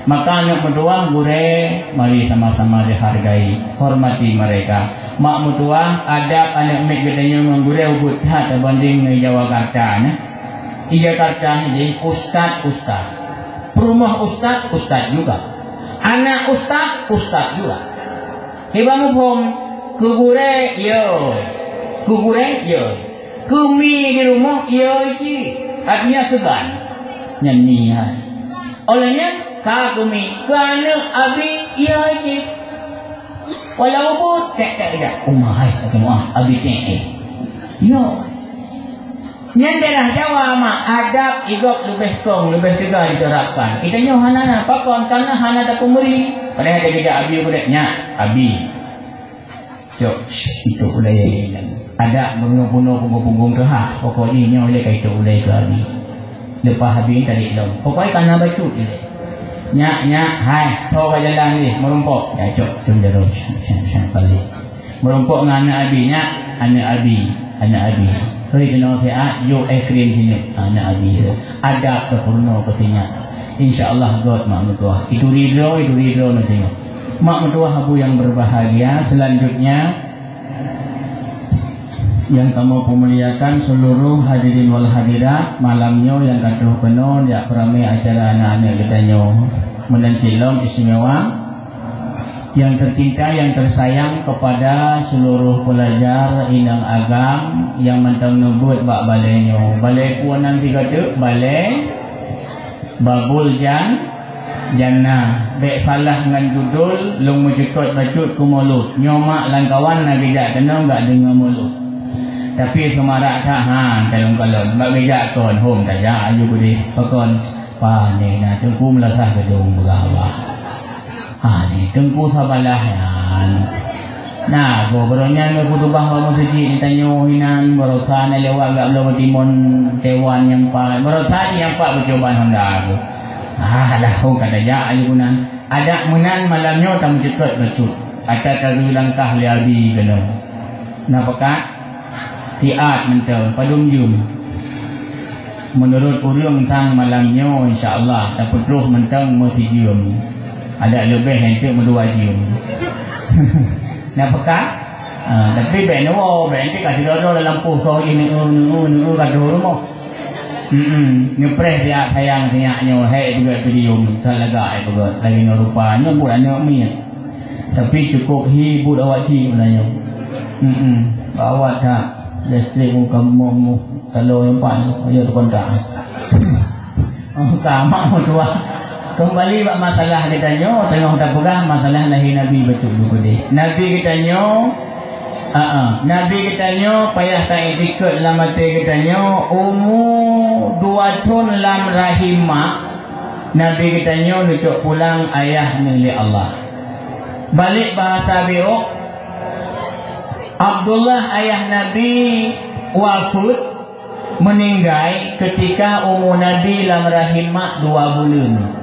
Maka anak mertua gure, mari sama-sama dihargai, hormati mereka. Mak mertua adab anak mek gedenya menggure ubut hat banding di Jakarta. Di Jakarta ini ustad. Perumah ustad juga. Anak ustad juga. Kibamu pom kugure yo. Kumi di rumah iya ji artinya segan nyanyi olehnya kagumi kana abi iya ji Walau pun tak umahai semua abi yo nyan daerah Jawa mah adab igok lebih kong lebih tiga diterapkan. Kita nyo hanana pakon karena hana tak kumuri. Padahal ada tidak abi budaknya abi. Cok itu budaya ini. Ada bunuh-bunuh punggung-punggung kehah. Pokoknya nyo oleh kait ulai ke abi. Lepas abi tadi dong. Pokoknya karena bacut ini. Nyak hai so jalan ni merumpok. Ya cok tum jero syang balik. Merumpok dengan anak abi nya anak abi. Hei kena saya yo krim sini anak abi ada kepurno kesini insyaallah God mak mertua itu ridho nanti mak mertua habu yang berbahagia. Selanjutnya yang kamu pemuliakan seluruh hadirin wal hadirat malamnya yang kaduh penuh ya peramai acara anak-anak kita nyo menencilom istimewa yang tercinta, yang tersayang kepada seluruh pelajar Inang Agam yang mentang nebut bak balenyo. Balai puanan tiga tu, balai Babul Jannah. Bek salah dengan judul long mecekot bacut ku mulut. Nyomak langkawan nak bijak kena enggak dengar mulut. Tapi kemarak tak kalon-kalon. Bak bijak kon home saja ayu gede. Pakon pa ni na tengku melasah gedung bergawah. Ni tengku sabalahan. Nah, gobronya me kutubah wa masjid tanyo hinan barosa na lewat gak belum timon tewan yang pa. Barosa yang pa percobaan Honda aku. Dah ho kada ja ayunan. Ada menan malamnya tam cekat bacut. Ada kali langkah liabi kena. Nah pekat tiat mentau padum jum. Menurut urang tang malamnya insyaallah dapat roh mentang masih jum. Ada lebih hentik berdua jam. Nak peka? Tapi ben hentik kasih dodo dalam puso ini kado rumah. Ngepres dia sayang sinyaknya hei juga video talaga juga lagi rupanya buat anak mi. Tapi cukup hibur awak si sebenarnya. Bawa tak listrik kamu kalau yang pak ayo kontak. Kamu tua. Kembali bak masalah kita nyo tengok tak pegah masalah lahir Nabi betul dulu deh. Nabi kita nyo payah tak ikut dalam mati kita nyo umur 2 tahun lam rahimah. Nabi kita nyo lucuk pulang ayah milik Allah. Balik bahasa biok Abdullah ayah Nabi wafat meninggal ketika umur Nabi lam rahimah 2 bulan.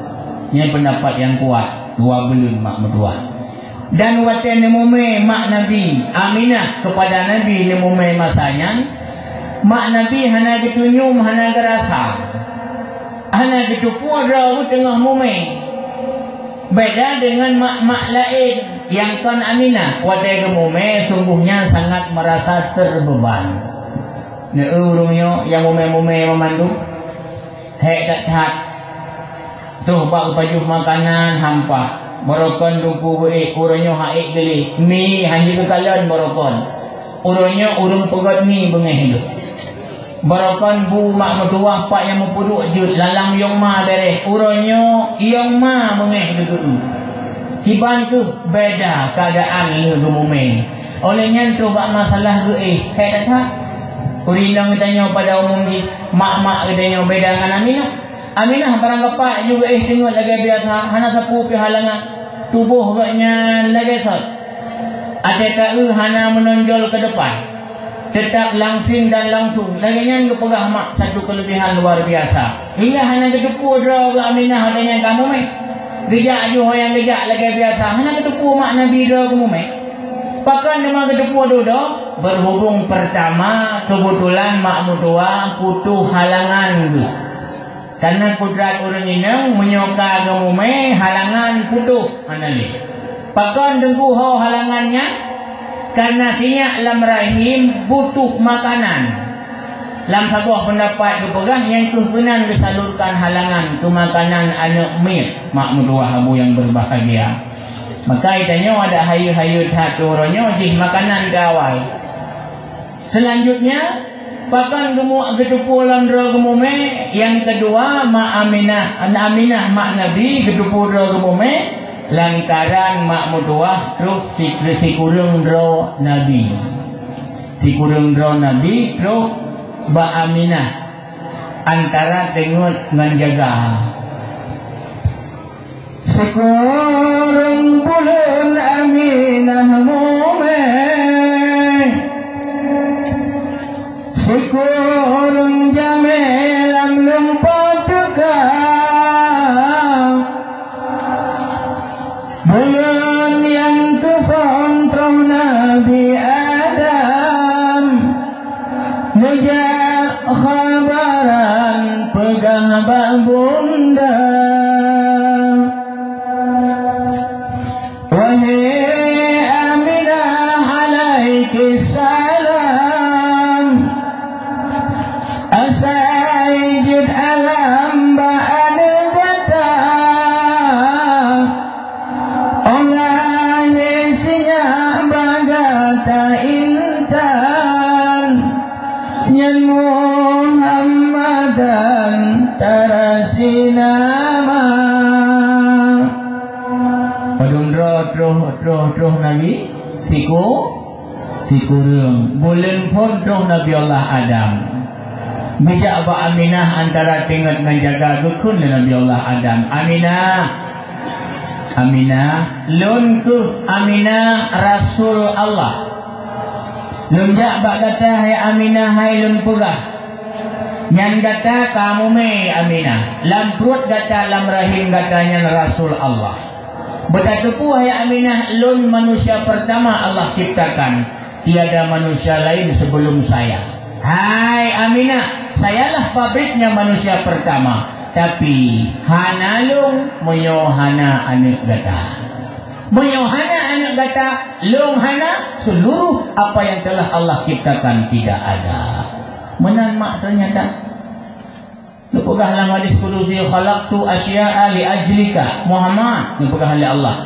Ini pendapat yang kuat 2 bulan mak mertua. Dan watan nemume mak Nabi Aminah kepada Nabi nemume masanya mak Nabi hana ketunyum hana gerasa hana ketupu draw tengah mume. Beda dengan mak-mak lain yang kan Aminah watan nemume sungguhnya sangat merasa terbeban. Ne urungnya yang mume-mume memandu hek tak tuh bak pajuh makanan hampa borokon duku uronyo haik geli mi hanji kekalan borokon uronyo urung pegat mi bengeh hidup borokon bu mak mertua pak yang mempuduk jut lalang yong ma bereh uronyo yong ma bengeh hidup hiban ke beda keadaan le gemume olehnya tu bak masalah ge hek tak urinang tanya pada umum di mak-mak katanya beda dengan Aminah barang kepak juga tengok lagi biasa hana sapu pi halangan tubuh agaknya lagi sat. Ada tak hana menonjol ke depan. Tetap langsing dan langsung. Laginya ke pegah mak satu kelebihan luar biasa. Hingga hana ketupu draw ke Aminah adanya kamu meh. Gejak juga yang gejak lagi biasa. Hana ketupu mak Nabi draw kamu meh. Pakan memang ketupu dodo berhubung pertama kebetulan mak mertua putuh halangan tu. Karena kudrat orang ini menyoka gemume halangan putuh anali. Pakan dengku ho halangannya karena sinyak lam rahim butuh makanan. Lam sebuah pendapat dipegah yang kebenan disalurkan halangan ke makanan anak mir mak mertua habu yang berbahagia. Maka itanya ada hayu-hayu satu orangnya jih makanan gawai. Selanjutnya pakan gemuk ketupu landra gemume. Yang kedua mak Aminah mak Nabi ketupu landra gemume. lantaran mak mutuah terus si kurung dro Nabi. Si kurung dro Nabi terus Ba Aminah antara tengok menjaga. Sekurang bulan Aminah mumeh, sekurang jamelam lempot dekam, bulan yang kesantrong Nabi Adam, nejak khabaran pegah babunda. Roh Nabi tikurung bulan fondroh Nabi Allah Adam bijak Ba Aminah antara tinggal menjaga dukun Nabi Allah Adam. Aminah lun ke Aminah Rasul Allah lun jak bak kata hai Aminah hai lun pegah nyan kata kamu me Aminah lam perut kata lam rahim katanya Rasul Allah. Betatuku hai Aminah lun manusia pertama Allah ciptakan, tiada manusia lain sebelum saya. Hai Aminah, sayalah pabriknya manusia pertama, tapi hana lung menyohana anak gata. Menyohana anak gata, lung hana seluruh apa yang telah Allah ciptakan tidak ada. Menan mak ternyata. Pegah dalam hadis kudusi khalaqtu asya'a li ajlika Muhammad ni pegah oleh Allah.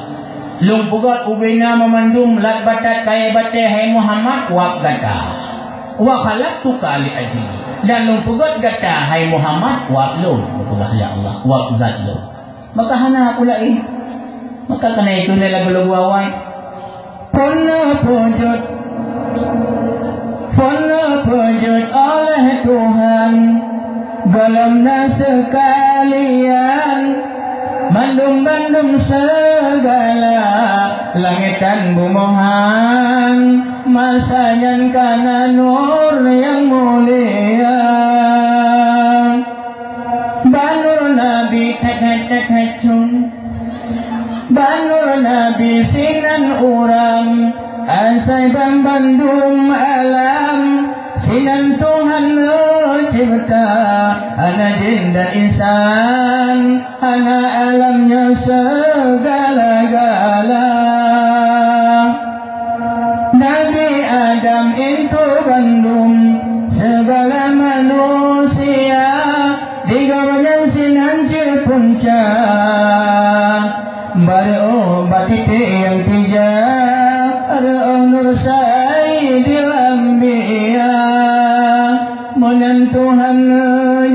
Lung pegat ubina memandum lat batat kaya batai hai Muhammad wa gata. Wa khalaqtuka li ajli. Dan lung pegat gata hai Muhammad wa lung pegah oleh Allah wa zat lung. Maka hana pula ini. Maka kena itu ni lagu-lagu awal. Pernah pujud oleh Tuhan Galamna sekalian bandum-bandum segala langitan bumohan masanyan kana nur yang mulia banur Nabi tek-tek-tek-cun banur Nabi sinan uram asai bandum alam sinan Tuhan cipta hana jin dan insan hana alamnya segala-gala Nabi Adam itu bandung segala manusia digawanya sinan cipunca baru batiti yang tiga nur sayyidil anbiya Tuhan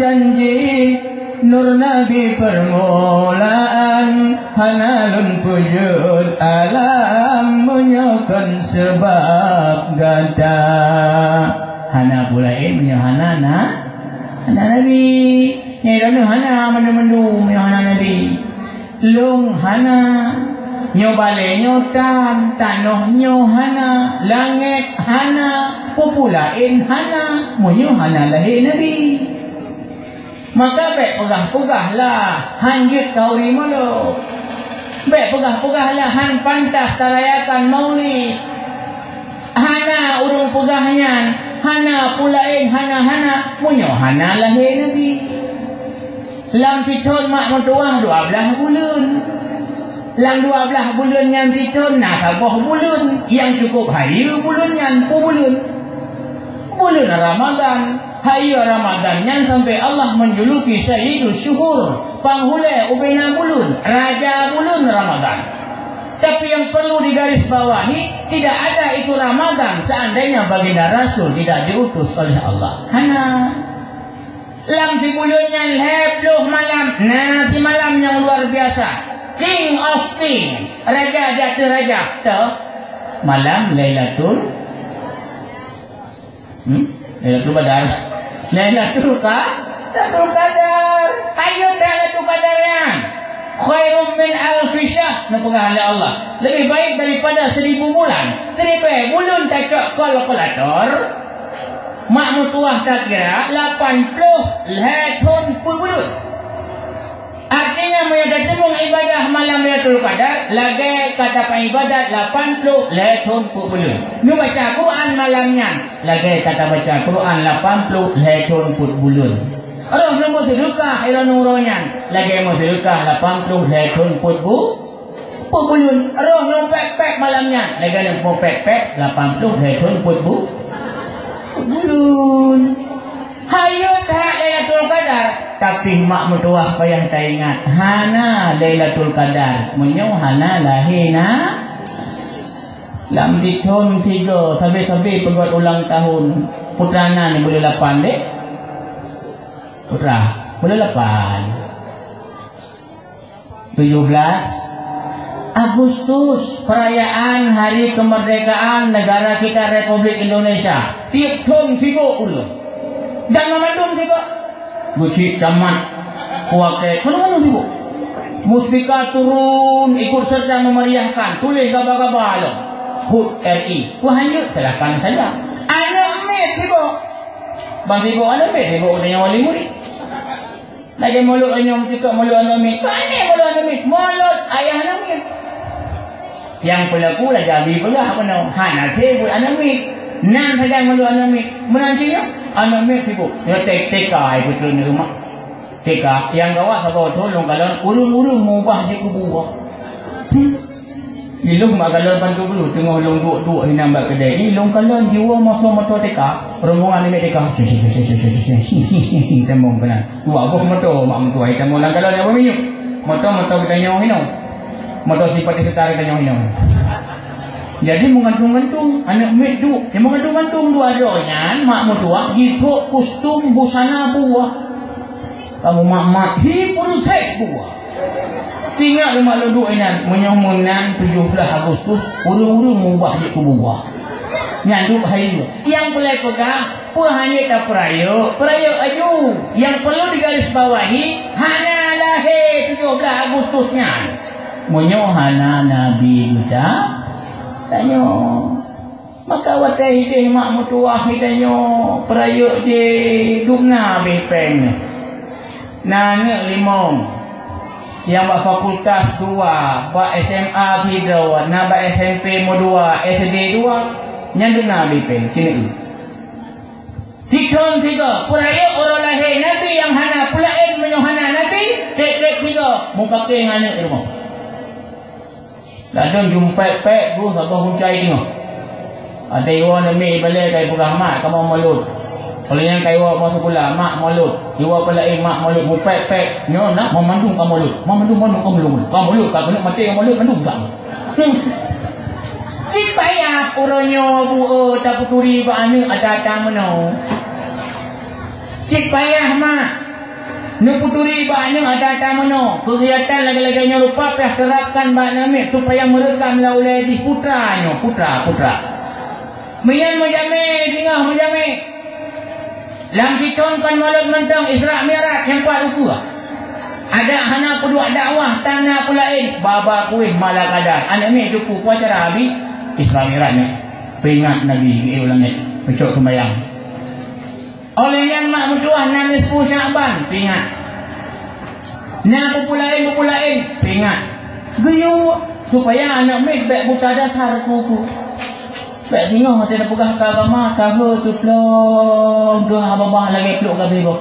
janji nur Nabi permulaan hanalun pujud alam menyokan sebab gada hana pulain menyohana hana Nabi nyai hana mendu-mendu menyohana Nabi lung hana nyobale nyotan tanoh nyohana langit hana populain hana munyo hana lahir Nabi maka baik pegah-pegah lah hanjut kauri mulu baik pegah-pegah lah han pantas tarayakan maulid hana urung pegahnya hana pulain hana munyo hana lahir Nabi lam titon mak mentuah 12 bulan lang 12 bulan yang titon nak kabah bulan yang cukup hari bulan yang bulan Ramadan hari Ramadan yang sampai Allah menjuluki Sayyidul Syuhur panghulai ubina bulan raja bulan Ramadan. Tapi yang perlu digarisbawahi tidak ada itu Ramadan seandainya baginda Rasul tidak diutus oleh Allah. Hana lam di bulannya 10 malam nanti malam yang luar biasa King of King, raja di atas raja. Tahu? Malam Lailatul Lailatul Qadar. Lailatul Qadar. Ayo Lailatul Qadarnya. Khairum min alfi syahr. Nampak Allah. Lebih baik daripada 1000 bulan. Lebih bulan tak kalkulator. Mak mutuah tak kira 80 tahun per bulan. Artinya mereka tembung ibadah malam Lailatul Qadar lagi kata ibadat 80 tahun per bulan. Nu baca Quran malamnya lagi kata baca Quran 80 tahun per bulan. Orang belum sedekah ila nuronya lagi mau sedekah 80 tahun per bulan. Orang belum pek malamnya lagi mau pek 80 tahun per bulan. Hayo tak Lailatul Qadar. Tapi mak mutuah payah tak ingat. Hana Lailatul Qadar. Menyo hana lahina. Lam di tahun 3. Sabi-sabi perbuat ulang tahun. Putrana ni boleh 8 dek. Putra boleh 8. 17 Agustus, perayaan hari kemerdekaan negara kita Republik Indonesia. Tiap tahun 3 ulang. Dan memandung tiba Guci camat kuake mana-mana tiba Muspika turun ikut serta memeriahkan. Tulis gaba-gaba lo HUT RI. Wahanyut silakan saja. Anak mes tiba bang tiba anak mes tiba tanya wali murid lagi mulut anyong juga mulut anak mes. Mana mulut anak mes? Mulut ayah anak mes. Yang pelaku lah jadi pegah apa no hana tebul anak mes. Nan saja mulut anak mes. Menancinya anak mes tiba dia tekai betul ni rumah teka yang gawat sabar tolong kalau urung-urung mubah di kubur ilung mak kalau bantu dulu tengah long duk hina mbak kedai ilung kalau jiwa motor teka rombongan ni teka tembong benar dua buah motor mak mentua ikan molang kalau dia berminyak motor kita nyawa hina motor sifat setara kita nyawa hina. Jadi menggantung-gantung anak mek tu. Dia menggantung-gantung dua-duanya mak mertua gitu kostum busana buah. Kamu mak hipun tek buah. Tinggal mak lu inan menyomunan 17 Agustus urung-urung mubah di buah. Nyanduk hari yang boleh pegang pun hanya tak perayuk aju. Yang perlu digarisbawahi hana lahir 17 Agustusnya. Menyohana Nabi kita tanya maka watai deh mak mutuah tanya perayuk je dumna bepeng nana limong yang bak fakultas 2 bak SMA 3 na bak SMP mo 2 SD 2 nyanduna bepeng kini tikon 3 perayuk orang lahir Nabi yang hana pulain menyohana Nabi tek 3 muka ke ngana rumah ladang jumpet-pet tu sabar huncai tengok. Ada iwan ambil balik kai purah mak kamu malut. Kalau yang kai iwan masuk pula mak malut. Iwan pula mak malut mumpet-pet. Nyo nak memandung kamu malut. Memandung kamu malut. Kamu malut tak kena mati kamu malut mandung tak. Cik payah uronyo bu tak puturi ba anu ada tamno. Cik payah mak Neputuri banyak ada tamano kegiatan lagi-laginya lupa pihak terapkan bak namik supaya merekam laulai di putra Mian menjamin tinggal menjamin lam ditonkan malam mentang Isra Mi'raj yang 4 ukur ada hana kedua dakwah tanah pulain baba kuih malah kadar anak mi duku puasa habis Isra Mi'rajnya peringat Nabi ulangnya pecok sembayang oleh yang mak mentuah nanti 10 Sya'ban peringat nak populain peringat geyo supaya anak mek baik buta dasar kuku baik tengok mati dah pegah ke agama tahu tu plong doa babah lagi peluk ke bebo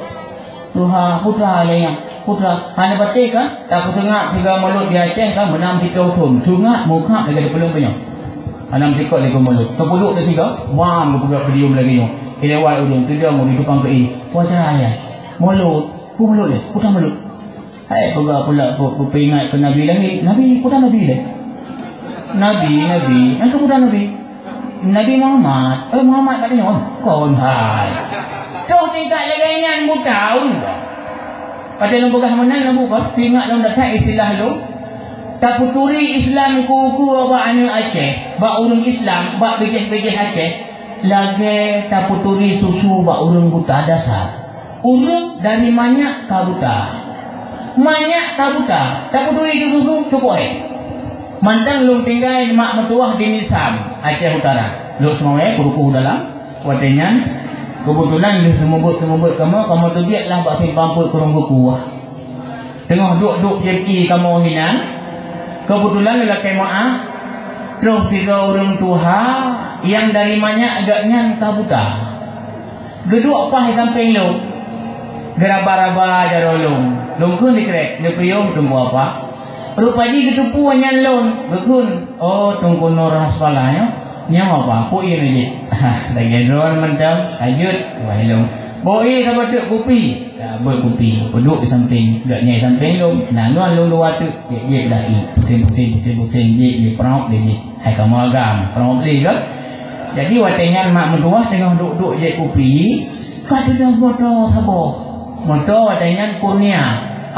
doa putra lainnya putra hanya batik kan tak tengok 3 mulut di Aceh kan menam 3 tahun tengok muka lagi peluk punya anam sikot lagi mulut kepuluk ke 3 wam ke pegah pedium lagi nyo ilawal udung tu dia mau di depan kei puasa ayat mulut mulut dia putra mulut hai pegah pula peringat ke Nabi lagi Nabi putra Nabi dah Nabi angka putra Nabi Muhammad katanya kon hai kau tingkat lagi nyan mutau pada lu pegah menan lu peringat lu dah istilah lu tak puturi Islam ku ba anu Aceh, ba urang Islam, ba bejeh-bejeh Aceh, lagi tak puturi susu ba urang buta dasar. Urang dari manyak ka buta. Manyak ka buta, tak puturi susu cukup Mantang lu tinggal mak mertuah di Nisam, Aceh Utara. Lu semua kuruku dalam watenyan. Kebetulan lu semubut kamu tu biarlah bak simpang put kurung buku. Tengah duk jadi kamu hinan. Kebetulan lelaki maaf terus tiga orang tuha yang dari mana agaknya kabuta geduk apa samping lu geraba-raba jarolong lungkun dikrek dipuyuh tunggu apa rupanya getupu anyan lon bekun oh tunggu nur hasbalanya nyam apa aku ini lagi drone mendam ajut wah long boi sama duk kopi berkopi duduk di samping gaknya samping lu nanguan lu luar tu je dah putin je perok je hai kamu agam perok le ke jadi watengan mak mentua tengah duduk je kopi kata dah motor sabo motor watengan Kurnia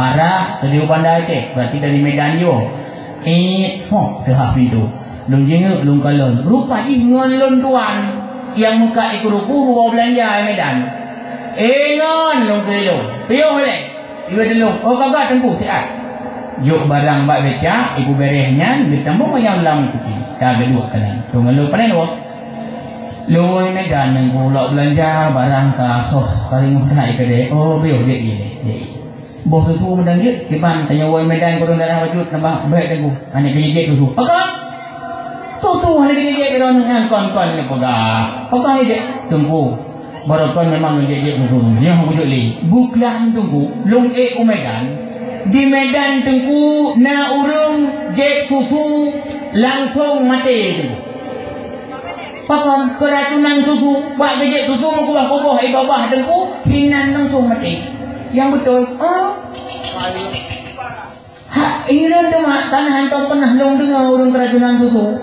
arah dari Bandar Aceh berarti dari Medan jo sok dah itu lung jenguk lung kalon rupanya ngon tuan yang muka ikut-ikut bawa belanja Medan ngon long kilo piuh le ibu dulu oh kagak tempuh siat yuk barang bak beca ibu berehnya ditambung yang ulang kopi kagak dua kanan tunggu lu panen wo lu Medan nang pula belanja barang ka soh kali mudah ikade oh piuh dia ini boh susu Medan dia kiban tanya wo Medan kurang darah wajud nambah baik debu ane gejek susu pakai susu ane gejek don kon-kon ni pegah pakai je tunggu Barokan memang menjadi susu. Yang wujud li. Buklah tunggu. Long Medan. Di Medan tunggu na urung jet susu langsung mati. Pakam keracunan susu. Bak jet susu mengubah-ubah bawah tunggu hinan langsung mati. Yang betul. Iran tu mak tanah hantar pernah long dengar urung keracunan susu.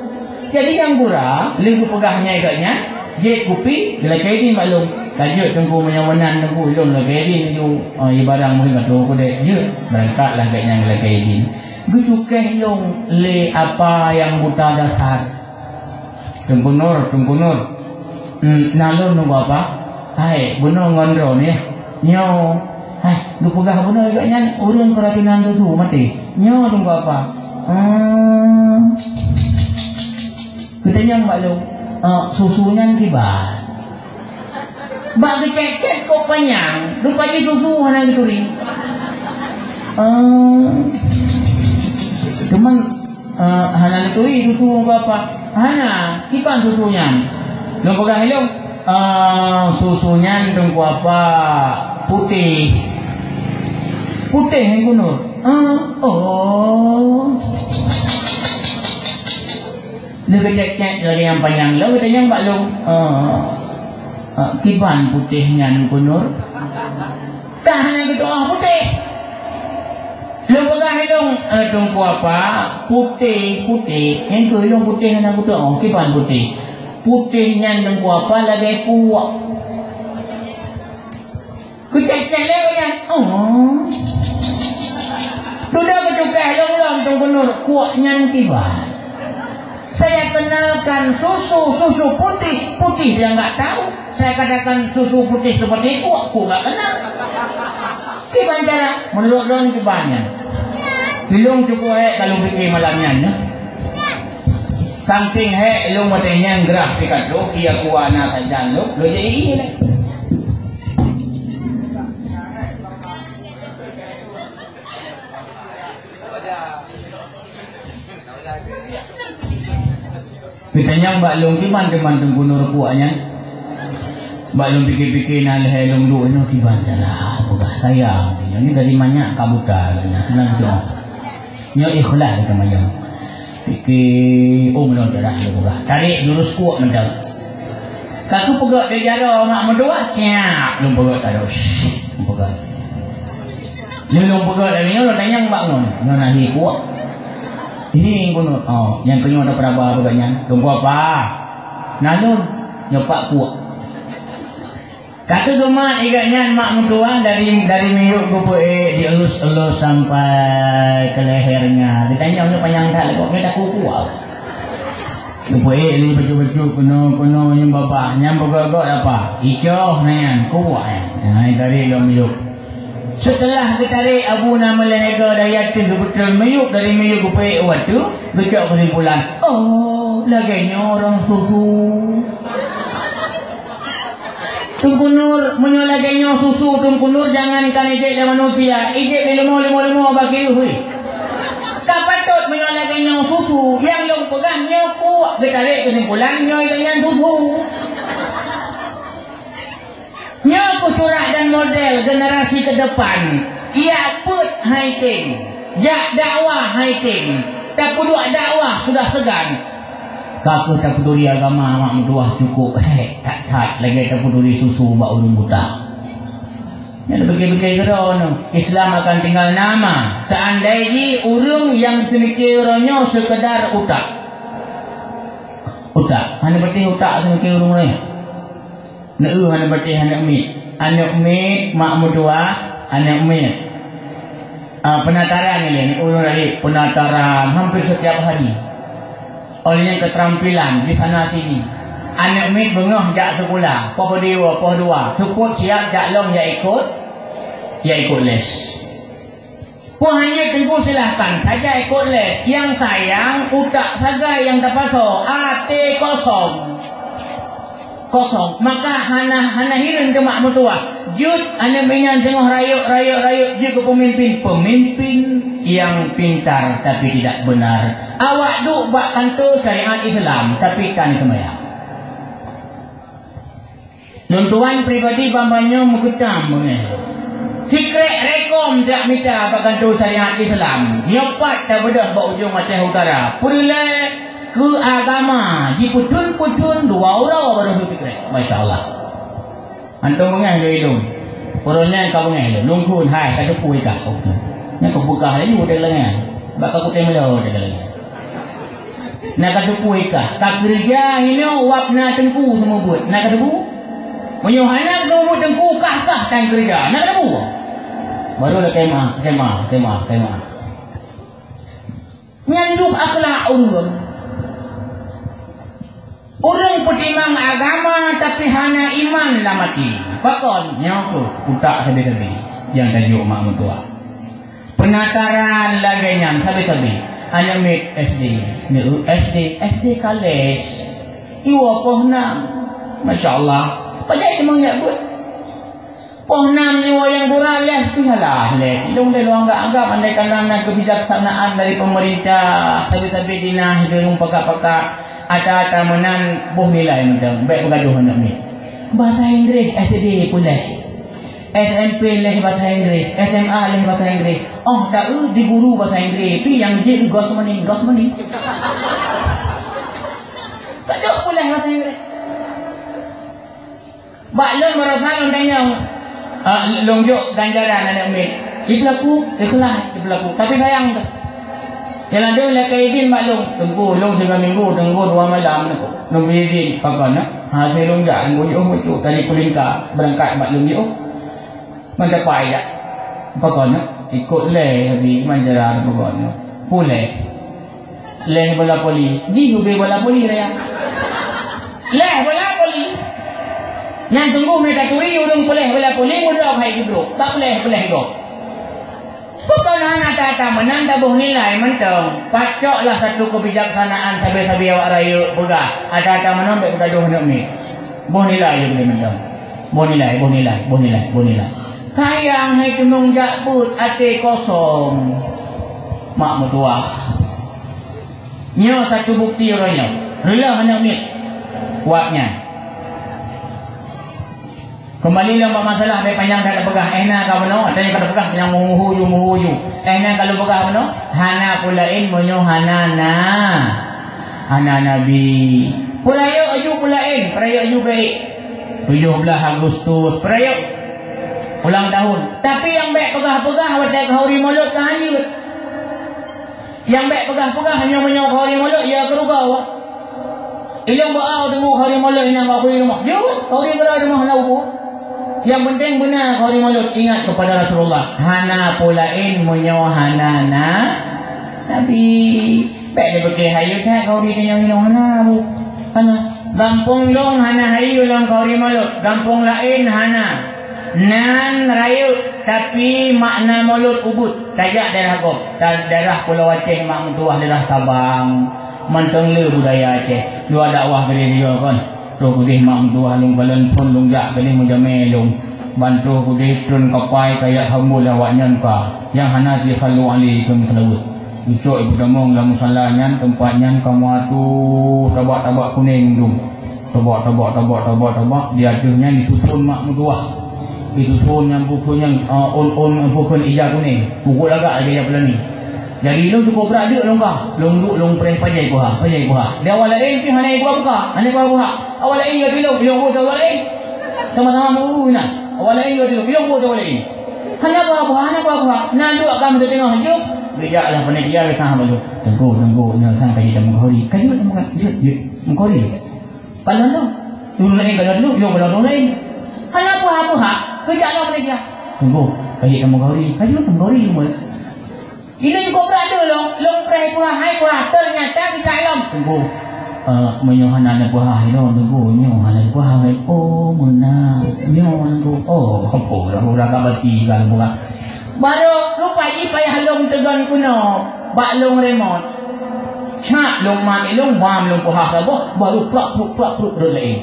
Jadi yang burah lingkup pegahnya ikatnya. Jet kopi bila kain maklum kajut tunggu menyawanan tunggu ilum lah kain tu barang mungkin tu aku dek je berangkatlah kayaknya bila kain gucukeh long le apa yang buta dasar tunggu nur nalun tunggu apa hai benar ngondro ni nyo hai lu pegah benar agaknya urung keracunan susu mati nyo tunggu apa katanya maklum susunya kibar bagi keket kok panjang rupanya susu mana gitu nih cuman hana itu susu apa hana kipan susunya lo pegang hello susunya tunggu apa putih yang kuno lebih cek dari yang panjang lo katanya mbak lo kiban putihnya kunur tak hanya gitu putih lo pegang hidung tunggu apa putih yang ke hidung putih yang aku tahu kiban putihnya tunggu apa lagi kuat kucek-cek lewat kan sudah kecukai lo tunggu nur kuatnya kiban. Saya kenalkan susu putih dia nggak tahu. Saya katakan susu putih seperti itu, aku nggak kenal. Kiban cara menurut don kibannya. Ilung cukup kalau bikin malamnya, ya. Samping ilung matanya gerah pikat lo, ia kuana saja lo jadi ini lah. Kitanya Mbak Long kiban tengku nur kuatnya. Mbak Long pikir-pikir nak helong dulu ini kiban salah. Pegah sayang. Ini dari mana kabuta. Senang tu. Nyo ikhlas kita mayang. Fikir menurut darah dia pegah. Tarik lurus kuat mental. Kaku pegah dia jara mak mendua. Ciap. Long pegah taruh. Pegah. Ni long pegah lagi ni. Long tanya Mbak Long. Nyo nahi kuat. Ini yang yang kenyo ada peraba baganya. Tunggu apa? Nalun nyopak kuat. Kata gemak igaknya mak mentua dari miyuk gupu dielus-elus sampai ke lehernya. Ditanya untuk panjang tak lekok kita kuku ah. Gupu li baju-baju kuno yang bapak nyam begogok apa? Icoh nayan kuat ya. Nah tadi lo miyuk. Setelah ditarik abu nama leher daya tu betul miyuk dari miyuk gupu waktu gecok kesimpulan. Oh laganya orang susu. Tungku Nur menyolagainya susu Tungku Nur jangankan ijek dan manusia ijek di lemo bagi hui kapatut menyolagainya susu yang long pegangnya kuat ditarik kesimpulan nyoy susu nyoku surat dan model generasi ke depan ia put haiting jak dakwah haiting tak kedua dakwah sudah segan kakak tak peduli agama mak mentua cukup tak lagi tak peduli susu bak ulun buta yang begitu-begitu kerana Islam akan tinggal nama seandainya urung yang semikirnya sekedar utak hanya berarti utak semikir urung ni hanya berarti anak mit mak mentua anak mit penataran ni urung lagi penataran hampir setiap hari olehnya keterampilan di sana sini anak mit bengah jak sekolah poh dua cukup siap jak long ya ikut les pun hanya tunggu silahkan saja ikut les yang sayang utak saja yang terpasok hati kosong maka hana hirin ke mak mentua jud anak minyan tengah rayuk jud ke pemimpin yang pintar tapi tidak benar awak duk bak kantor syariat Islam tapi kan sembahyang tuan pribadi bambanya muketam mengenai secret rekom tak minta bak kantor syariat Islam nyopat tak bedah bak ujung Aceh Utara perleh ke agama di putun dua orang baru secret Masya Allah antum mengenai hidung orangnya kau mengenai lungkun hai kata puai kah nak buka hari ni udah lengan bakal aku temelo udah lengan nak kata puika tak kerja ini wakna tengku semua buat nak kata bu menyuhana kau tengku kah tan kerja nak kata bu baru dah kemah nyanduk akhlak orang pertimang agama tapi hanya iman lah mati pakon nyaku utak sabi-sabi yang tajuk mak mentua penataran laganya sabi-sabi anak mit SD kales iwa pohnam Masya Allah pajak memang nak buat pohnam iwa yang kurang les tinggalah les ilung dia luang anggap andai kalangan kebijaksanaan dari pemerintah sabi-sabi dinah hidung pakak-pakak ada menan buh nilai macam baik bergaduh anak mit bahasa Inggeris SD pulih SMP leh bahasa Inggeris, SMA leh bahasa Inggeris. Oh, tak di guru bahasa Inggeris. Tapi yang je gosmeni. Tak ada pula bahasa Inggeris. Baklon merasa tanya longjok ganjaran anak mit. Ikhlas, ikhlas. Tapi sayang tu. Yang ada lah kaidin baklon. Tunggu 3 minggu, tunggu 2 malam. Nunggu izin. Pakai nak. Hasil longjak. Tunggu tadi kulingkar. Berangkat baklon je. Mana pai tak? Pokoknya ikut leh habis manjara pokoknya. Pulih. Leh bola poli. Ji ubi bola poli raya. Leh bola poli. Yang tunggu mereka turi urung pulih bola poli mudah hai hidup. Tak boleh hidup. Pokoknya anak tata menang tabuh nilai mentang. Pacoklah satu kebijaksanaan sabi-sabi awak raya pegah. Ada menang baik bergaduh nak mi. Buh nilai je boleh mentang. Buh nilai. Sayang hai tunung jakbut hati kosong mak mentua nyo satu bukti orangnya rela anak mit kuatnya kembali lomba masalah dari panjang tak ada pegah enak kau benar ada yang kada pegah yang muhuyu enak kalau pegah benar hana pulain monyo hana nabi pulayo aju pulain perayo aju baik 17 Agustus perayo ulang tahun. Tapi yang baik pegah-pegah watak kahuri mulut kahanyut. Yang baik pegah-pegah hanya menyok kahuri mulut ya kerugau. Ilang baaw tunggu kahuri mulut inang kahuri rumah. Jauh kahuri kerah rumah na upo. Yang penting benar kau malut ingat kepada Rasulullah. Hana pulain menyo hana na Nabi. Baik dia pakai hayu tak kau di yang hana bu. Hana. Gampung long hana hayu long kau malut. Gampung lain hana. Nan rayu tapi makna mulut ubud. Tajak daerah kau. Daerah Pulau Aceh mak mentuah daerah Sabang. Manteng le budaya Aceh. Dua dakwah kali dia kan. Roh kudih mak mentuah lung kalen pun lung jak kali menjamai lung. Bantu kudih turun kapai kayak hambul awaknya ka. Yang hana dia selalu alaikum salawat. Ucok ibu damong dalam musalahnya tempatnya kamu atuh tabak-tabak kuning dum. Tabak dia adanya ditutun mak mentuah. Ditutun yang pukul yang pukul ijah kuning. Pukul agak aja pelan ni. Jadi lu cukup berat dia long ka. Long preh pajai buah. Dia awal lain pi hana buah buka. Hana buah. Awal lain dia bilong buah awal lain. Sama-sama mu na. Awal lain dia bilong buah awal lain. Hana buah. Nan dua kamu tengok hidup. Dia lah panitia kita hamba lu. Tunggu nak sampai kita menghori. Kayu menghori. Kalau tu turun lain kalau dulu, kalau lain. Hana buah. Kerja lah panitia. Tunggu. Kayu menghori mu. Ini juga berada long pray buah hai buah ternyata kita alam tunggu menyohan anak buah hai tunggu nyohan anak buah hai menang tunggu orang kabasi kan bukan baru lupa payah long tegan kuno bak long remote cak long mati long bam long buah rabah baru plak relay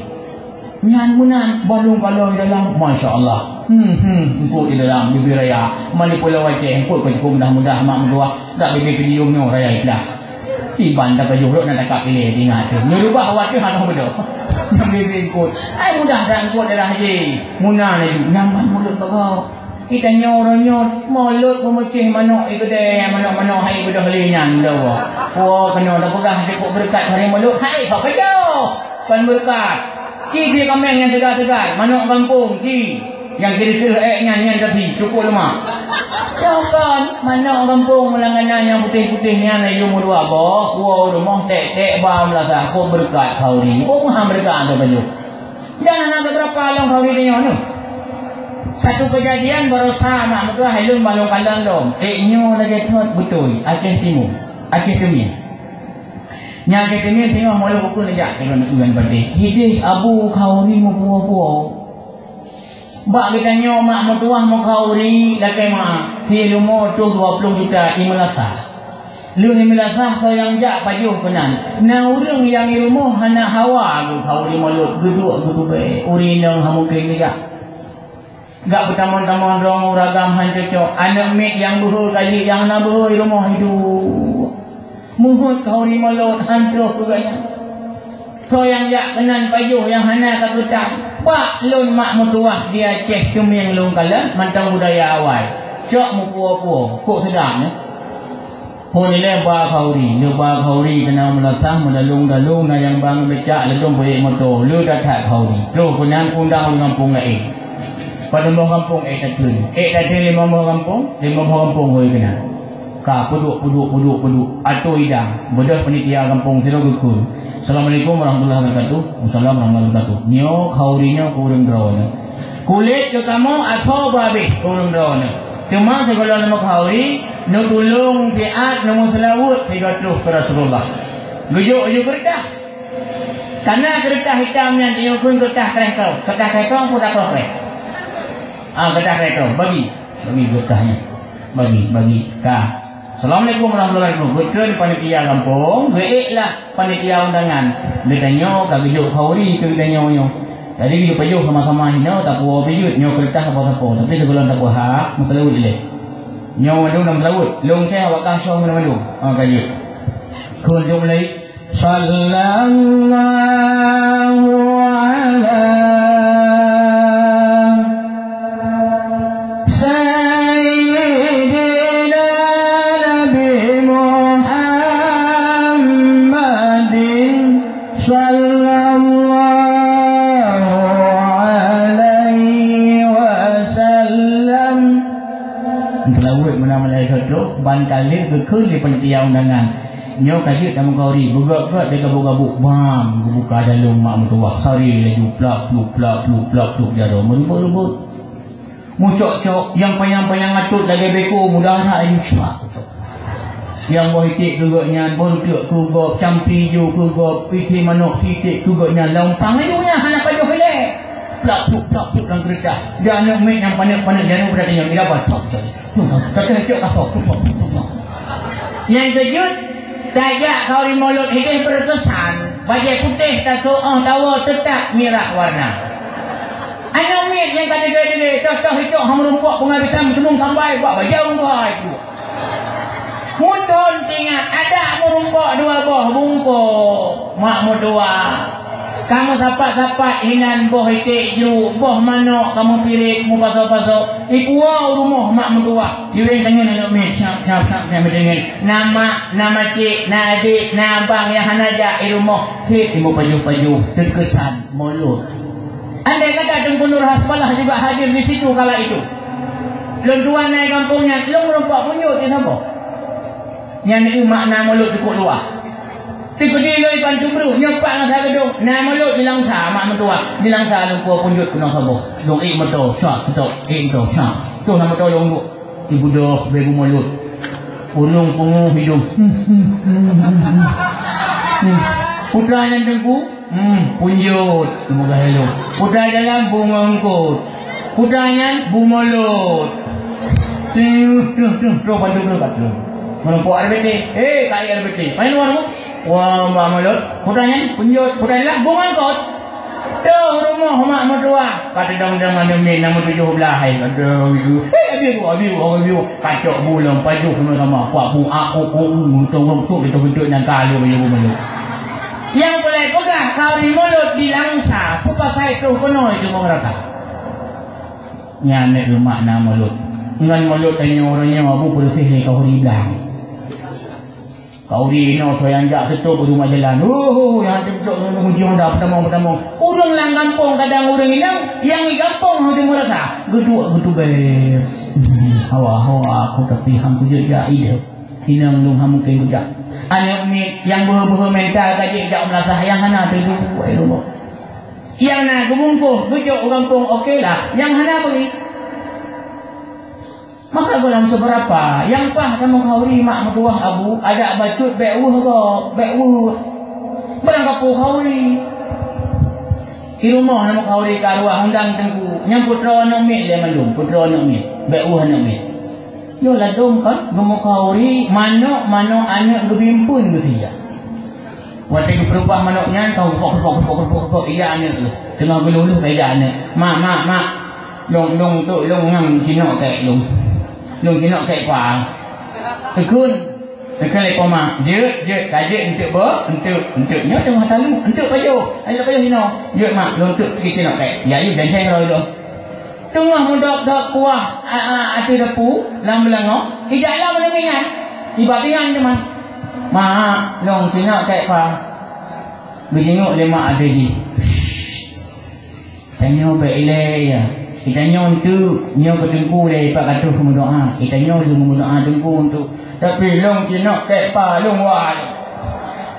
nyan munan balung kalau dalam masya-Allah engkau di dalam bibir raya mani Pulau Aceh engkau cukup mudah-mudah mak mentua dak bibir video nyo raya ikhlas tiban dak juhuk nak tak pilih ingat tu nyurubah waktu hanu bedo yang bibir engkau ai mudah dak engkau darah je munah ni nyaman mulut bagau kita nyor mulut memecih manok igede manok hai bedo halinan dah kena dak pegah cukup berkat hari mulut hai kau kejauh pan berkat Ki kameng yang segar-segar, manok kampung ki yang kira-kira nyan tadi cukup lemak. Jangan manok kampung melanganan yang putih-putihnya na ilmu dua boh, kuau rumah tek bam lah sah, kau berkat kau ni, kau maham berkat tu baju. Jangan nak berapa long kau ni nyono. Satu kejadian baru sama muka halun balong kandang dom. Nyo lagi thot betul, Aceh Timur, Aceh Timur. Yang kita ni tengok malu buku ni jak tengok tuan berdeh. Hidih abu kau ni mau buah. Bak kita nyo mak mertuah mau kau ni lakai mak. Ti lumo tu 20 juta imelasah. Lu imelasah kau yang jak pajuh penan. Na urang yang ilmu hana hawa aku kau ni malut geduk be. Uri nang hamukin ni jak. Gak bertamon-tamon rong ragam han cocok. Anak mek yang buhu kali yang na buhu rumah hidup. Muhut kau ni malut hantuh keganya. Kau yang jak kenan pajuh yang hana kagetan. Pak lun mak mutuah dia cek cuming lung kala mantang budaya awal. Cok mu puo-puo, kok sedap ni. Ho ni le ba khauri, lu ba khauri kena melasah medalung na yang bang becak ledung boleh motor, lu dah tak khauri. Lu kunang undang kampung lain. Pada mau kampung tatun. Tatun 5 kampung, 5 kampung hoi kena. Ka puduk atau idang bedah panitia kampung silo gukun. Assalamualaikum warahmatullahi wabarakatuh. Assalamualaikum warahmatullahi wabarakatuh. Nyo khaurinya kurang drone. Kulit ke kamu atau babi kurang drone. Cuma segala nama khauri nu tulung tiat nu selawut 30 ke Rasulullah. Gujuk kertas. Karena kertas hitamnya dia kun kertas kereta. Kertas kereta pun tak kereta. Kertas kereta bagi kertasnya. Bagi ka. Assalamualaikum warahmatullahi wabarakatuh. Betul panitia kampung, geiklah panitia undangan. Dia nyo ka gejuk khauri ke dia nyo. Jadi dia payuh sama-sama hino tak puas payut nyo kertas apa-apa. Tapi sebelum tak puas hak masalah boleh. Nyo madu nam laut. Long saya awak kasong madu. Kayut. Kun jom lai sallallahu ala Bantalik berkul di panitia undangan. Nyo kajut nama kauri buka dia gabuk-gabuk bam buka dalam mak mertua. Sorry laju plak jaro merubut Mucok-cok yang panjang-panjang atut lagi beko mudah nak ayu suak. Yang boh itik kegoknya boh tiok kegok campi ju kegok piti manok titik kegoknya lompang ayunya anak pajuh hele. Plak-pluk dalam kereta. Dia anak mek yang panik-panik dia nak berada yang bila batok. Kata cok kasok. Yang kejut tajak kau di mulut hidup berkesan. Baju putih tak tahu tetap merah warna. Anak mek yang kata dia cocok hijau hang rumpok pengabisan temung sampai buat baju buat itu. Mudon tinggal ada merumpok dua boh bungkuk mak mudua. Kamu sapat-sapat hinan boh itik ju boh manok kamu pirit mu pasok-pasok ikuau rumah mak mudua. Yuring dengan anak mek syap yang dengan nama cik na adik na abang yang hanaja di rumah hit ibu paju-paju terkesan mulut. Andai kata Tengku Nur Hasbalah juga hadir di situ kala itu. Lentuan naik kampungnya long rompak punyut dia siapa? Yang ni makna mulut cukup luar. Tikut dia ikan cumru nyepak dengan saya gedung. Nah mulut dilangsa mak mentua. Dilangsa lumpur punjut kena sabuk. Dong motor syak betul. Motor syak. Tu nama motor dong bu. Ibu dah begu mulut. Ulung pungu hidung. Putra yang Tengku punjut. Semoga hello. Putra dalam bunga engkut. Putranya bumulut. Tu bantu. Menumpuk RBT. Kaya RBT. Main luar mu? Wah, mbak mulut. Putranya punjut. Putranya bunga engkut. Tuh rumah mak mertua. Kata dang-dang ada min nama 17. Aduh itu. Abiu. Kacok bulan paju sama-sama. Kuat bu untung itu yang kalu baju mulut. Yang boleh pegah kau di mulut dilangsa. Pupas saya tu penuh itu mengerasa. Nyane makna mulut. Ngan mulut tanya orangnya abu bersih kau di belang. Kau di no yang jak ketuk rumah jalan. Yang ketuk menguji honda pertama. Urang lang kampung kadang urang inang yang di kampung hang merasa. Geduk bes. Hawa aku tapi hang tu je ide. Inang lung hang mungkin budak. Anak ni yang buah mental kaji jak merasa yang hana tu ai rumah. Yang nak gemungkuh geduk orang kampung okeylah. Yang hana pergi. Maka dalam seberapa yang pah kamu kauri mak mertua abu ada bacut be'uh barang kapu kauri di rumah nama kauri karua undang Tengku yang putra anak mek dia mandung putra anak mek be'uh anak mek yo ladong kan kamu kauri manok anak gebimpun besia waktu itu berubah manoknya kau pok iya anak tu tengah geluluh kayak anak mak long ngam cinok kayak long cinok kayak kuang tekun lekor mak je kaje untuk nya tengah talu untuk pajo sino je mak untuk cinok kayak ya you dan saya kalau tengah mudak kuah ati depu lam-lango ijak lam lengan ibatingan teman mak long cinok kayak kuang bijengok lemak ada di tanya baik ya. Kita nyon tu nyon ke Tengku le pak katuh semua doa. Kita nyon semua doa Tengku untuk tapi long kinok kek pa long wa.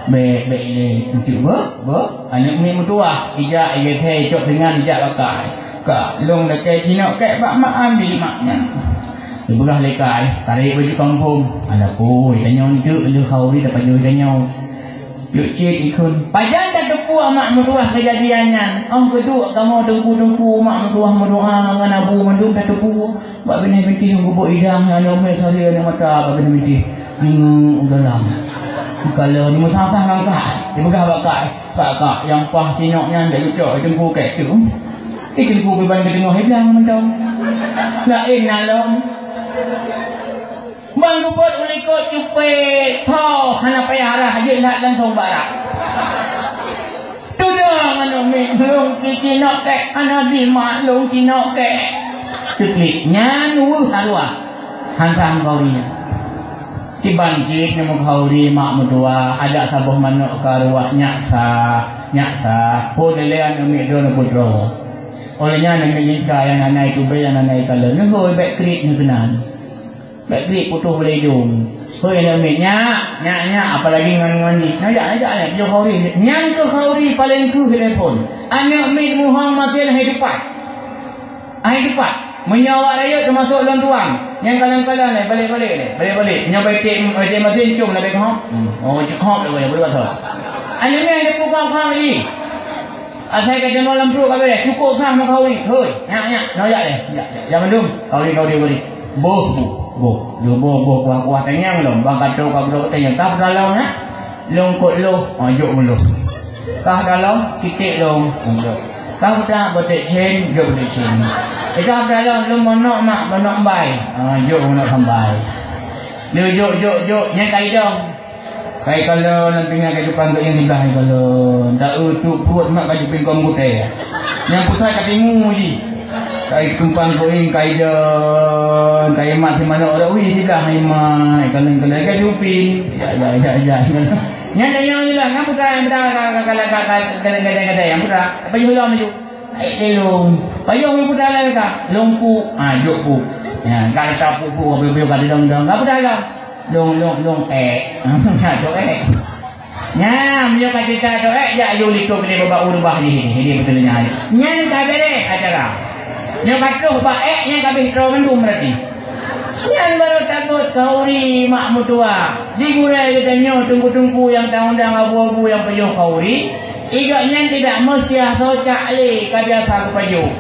Baik le untuk bo anak ni mertua ijak ia saya cok dengan ijak pakai. Ka long dak kek kinok kek pak mak ambil maknya. Sebelah lekai tarik baju kampung. Adaku kita nyon tu le kau ni dapat jodoh nyon. Yuk cik ikun pajan tak tepu mak mertua kejadiannya kedua kamu tengku mak mertua berdoa dengan abu mandung tak tepu bak bini binti yang gubuk idang yang nomor sehari yang mata bak bini binti dalam kalau ni musafah langkah dia pegah kakak yang pah sinoknya tak ucap tengku kek tu tengku beban ke tengah hilang macam lain nalong bang kubut ulikut cupe toh hana payah arah je nak langsung barak tu dah anu mi long cinok kek ana di mak long cinok kek tukliknya nu harua hantam kaurinya ti banjir nemu kauri mak medua ada sabuh manuk karuah nyaksa podelean mi dono putro olehnya nang nikah yang anai tu be yang anai kalau ni hoi baik krit ni kenan baik putus boleh hidung. Hoi nak ambil nyak apalagi dengan ni. Najak dia kauri. Nyang ke kauri paling ku telefon. Anak ambil muhang masih hari depan. Menyawak raya termasuk long tuang. Yang kadang-kadang ni balik-balik ni. Balik-balik. Nyobai tik mesin cium nak bagi hop. Oh, cekop dah boleh pasal. Anu ni ada pukau ni. Asal kata malam perut kau boleh. Cukup sah nak kau ni. Hoi, nyak. Noyak dia. Jangan dum. Kau ni. Boh. Dia boh kuah tanyang dong. Bang kata kau duduk tanyang. Kau dalam nak. Long kot lo. Juk mulu. Kau dalam titik long. Kau tak betek sen, juk betek sen. Kau dalam lo monok mak monok bai. Juk monok sambai. Dia juk yang kai dong. Kai kalau nanti nak kehidupan tu yang sebelah kalau tak utuk perut mak baju pingkong putih. Yang putih kat tingu je. Kai tumpang koin kai don, kai mak si mana orang ui sebelah hai mak. Kalau kai jupin. Ya. Yang dah yang lah, ngam putra yang kata yang putra. Payuh long maju. Long. Payuh putra lah ka. Longpu, juk pu. Ya, kata pu biu kata dong. Ngam putra lah. Long juk Nya, dia kata cerita ya you likut dia bawa urubah ni. Ini betulnya hari. Nya kata deh acara. Nya kata yang kabeh terowong tu berarti. Yang baru takut kauri mak mutua. Digurai katanya tungku-tungku yang tahun-tahun abu-abu yang payuh kauri. Igaknya tidak mesti socak le kabiasa payuh.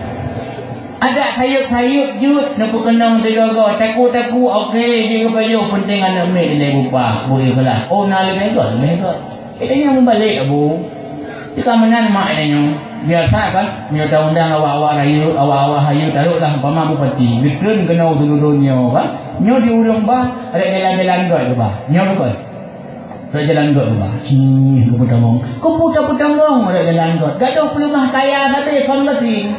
Ada kayut jut nak kenang tegaga taku okey dia payuh penting anak mek dia bupa boleh kelas. Oh nak lebih kot. Dia membalik abu. Jika menan mak dia biasa kan dia undang awak-awak hayu taruhlah umpama bupati dikren kenau dunia kan nyo di urang bah ada jalan-jalan got bah nyo betul ada jalan got bah Keputang-putang ada jalan got gak tahu pelumah kaya tapi son mesin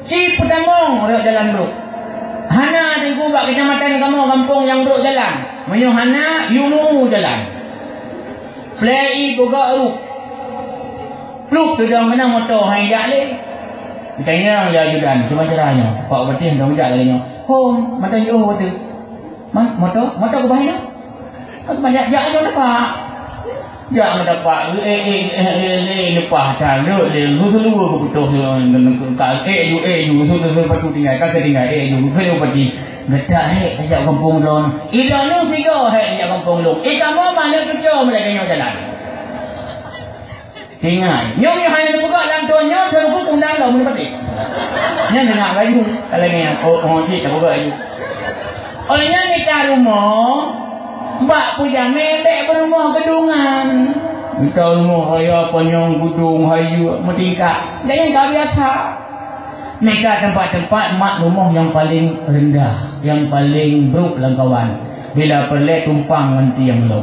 si putang ada jalan bro hana di gubak kecamatan kamu kampung yang bro jalan menyo hana yumu jalan play boga ruk Pluk tu dah mana motor hai dak le. Ditanya dia ajudan, cuma caranya. Pak betin dong jak lagi. Hom, mata yo betul. Mas motor ke bahaya? Kau banyak jak tu dapat. Jak mendapat lepas dah lu ke betul ka you tu patu tinggal ka tinggal you kena pergi. Gedak ajak kampung lon. Ida nu sigo ajak kampung lon. Kamu mana kerja mereka jalan. Ingat, nyom yang hanya buka dalam tuanya, terus undang lah mula balik. Nya dengar baju, kalau ni cik tak buka baju. Olehnya kita rumah, mbak punya mebek berumah gedungan. Kita rumah raya penyong gedung hayu metingkat. Jangan kau biasa. Mereka tempat-tempat mak rumah yang paling rendah, yang paling buruk langkawan. Bila perle tumpang nanti yang lo.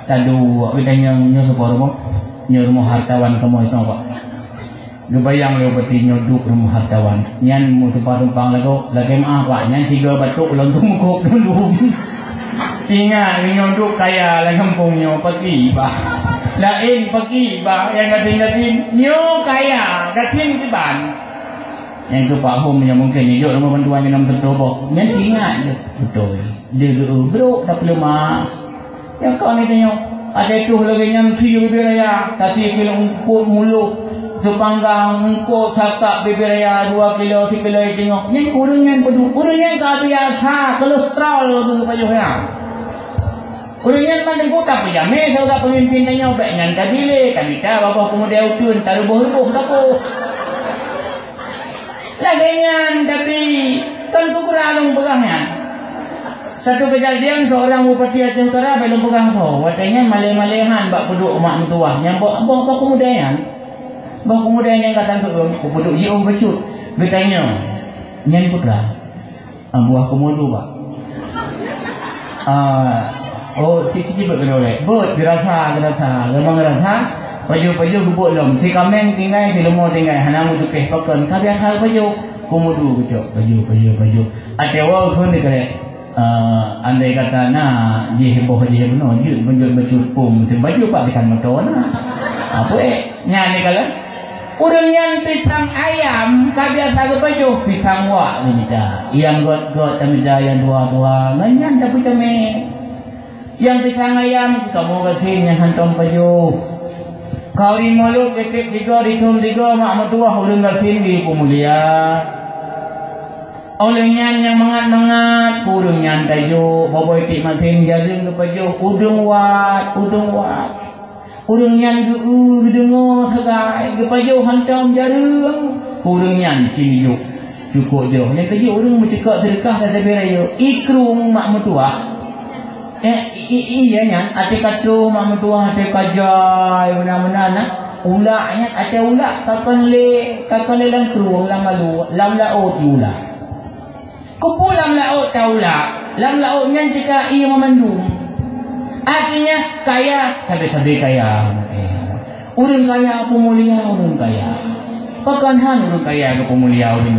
Tadu, kita yang sebuah rumah. Rumah hartawan kamu isang pak. Lubayang leo beti nyoduk rumah hartawan. Nyan mu tumpang lagu lagi maaf pak. Nyan tiga batuk lontung kok dulu. Ingat nyoduk kaya lah kampungnya pergi pak. Lain pergi pak yang gatin nyo kaya gatin tiban. Yang tu pak hom yang mungkin hidup rumah bantuan yang nam tertobok. Nyan ingat betul. Dia bro tak perlu mas. Yang kau ni tanya. Ada tu lagi yang siu bibiraya, kasi kilo ungkut mulut, tupanggang ungkut sakak bibiraya 2 kilo 1 kilo tengok. Yang urungan tak biasa kolesterol tu pajuhnya. Urungan mana kota punya, mesau tak pemimpin tanya baiknya tak bilih, kami tak bapa kemudian utun taruh boh tapo. Lagian tapi tentu kurang pegangnya. Satu kejadian seorang bupati Aceh Utara belum pegang tu. Watanya maleh-malehan bak peduk mak mentua. Yang bak kemudian yang kata tu peduk jiung becut. Bertanya, nyan putra. Buah kemudu bak. Cici berkena oleh. Dirasa. Memang dirasa. Paju gubuk lom. Si kameng tinggal, si lemur tinggal. Hanamu tukeh pakan. Kabiasa paju. Kemudu becut. Paju. Ada wau pun dikere. Andai kata heboh no menjual baju pum baju pak ikan motor apa nyanyi kalau urang pisang ayam kabiasa ke baju pisang wak ni dah yang got kami dah yang dua nganyan tapi kami yang pisang ayam kamu kasih yang hantam baju kau di mulut ketik tiga mak mertua urang kasih di pemulia Oleh nyan yang mangat-mangat kurung nyan tajuk boboi tik masin jaring ke pajuk udung wat urung nyan geu dengo segai ke pajuk hantam jaring kurung nyan cinjuk cukup je yang kerja urung mencekak sedekah dan seberayo ikrung mak mertua iya nyan ate katu mak mertua ate kajai benar-benar nak ulaknya ate ulak kakon le lang kruang lang malu lam laut ulak kupu lam laut taula lam laut nyan jika ia memandung artinya kaya sabe-sabe kaya urang kaya pemulia urang kaya pakanhan urang kaya ke pemulia urang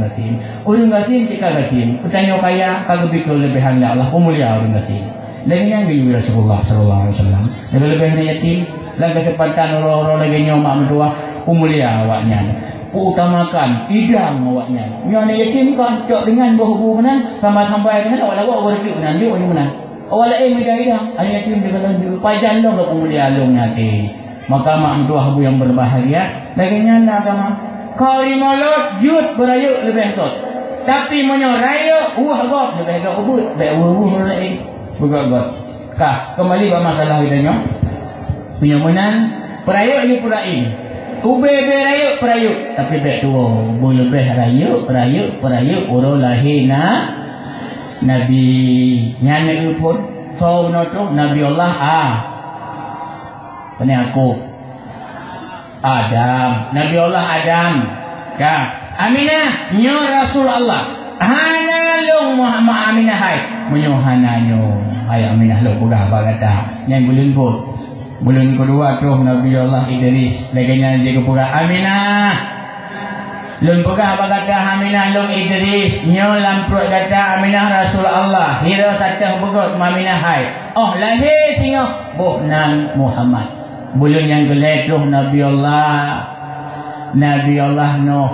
gasin urang gasin jika gasin utanyo kaya kagak bikul lebihan la Allah pemulia urang gasin lagi yang di Rasulullah sallallahu alaihi wasallam lebih yatim lang kesempatan orang-orang lagi nyomak medua pemulia awaknya utamakan idang awaknya nyone yatim kan cok dengan hubungan sama sampai dengan awak berdik nan dia mana awak lain idang ada yatim dengan lanjut pajan dong ke pemulia long nanti maka mak dua habu yang berbahagia lagi nyana agama kau rimolot jut berayu lebih tot tapi menyorayo gop lebih gak ubud be lain begot kah kembali ke masalah idanya penyomonan perayu ini purain ube berayu perayu tapi bek tuo boleh beh perayu uro lahina nabi nyane upun so noto nabi Allah ini aku Adam nabi Allah Adam ka Aminah nyo Rasul Allah hanalong Muhammad Aminah hai menyo hananyo hai Aminah lo kuda bagata yang bulun pun bulan kedua tu Nabi Allah Idris laganya dia kepura Aminah lun pegah apa kata Aminah lun Idris nyo lampruk kata Aminah Rasul Allah hira satah begot Aminah hai lahir tengok buhnan Muhammad bulan yang gelap tu Nabi Allah Nuh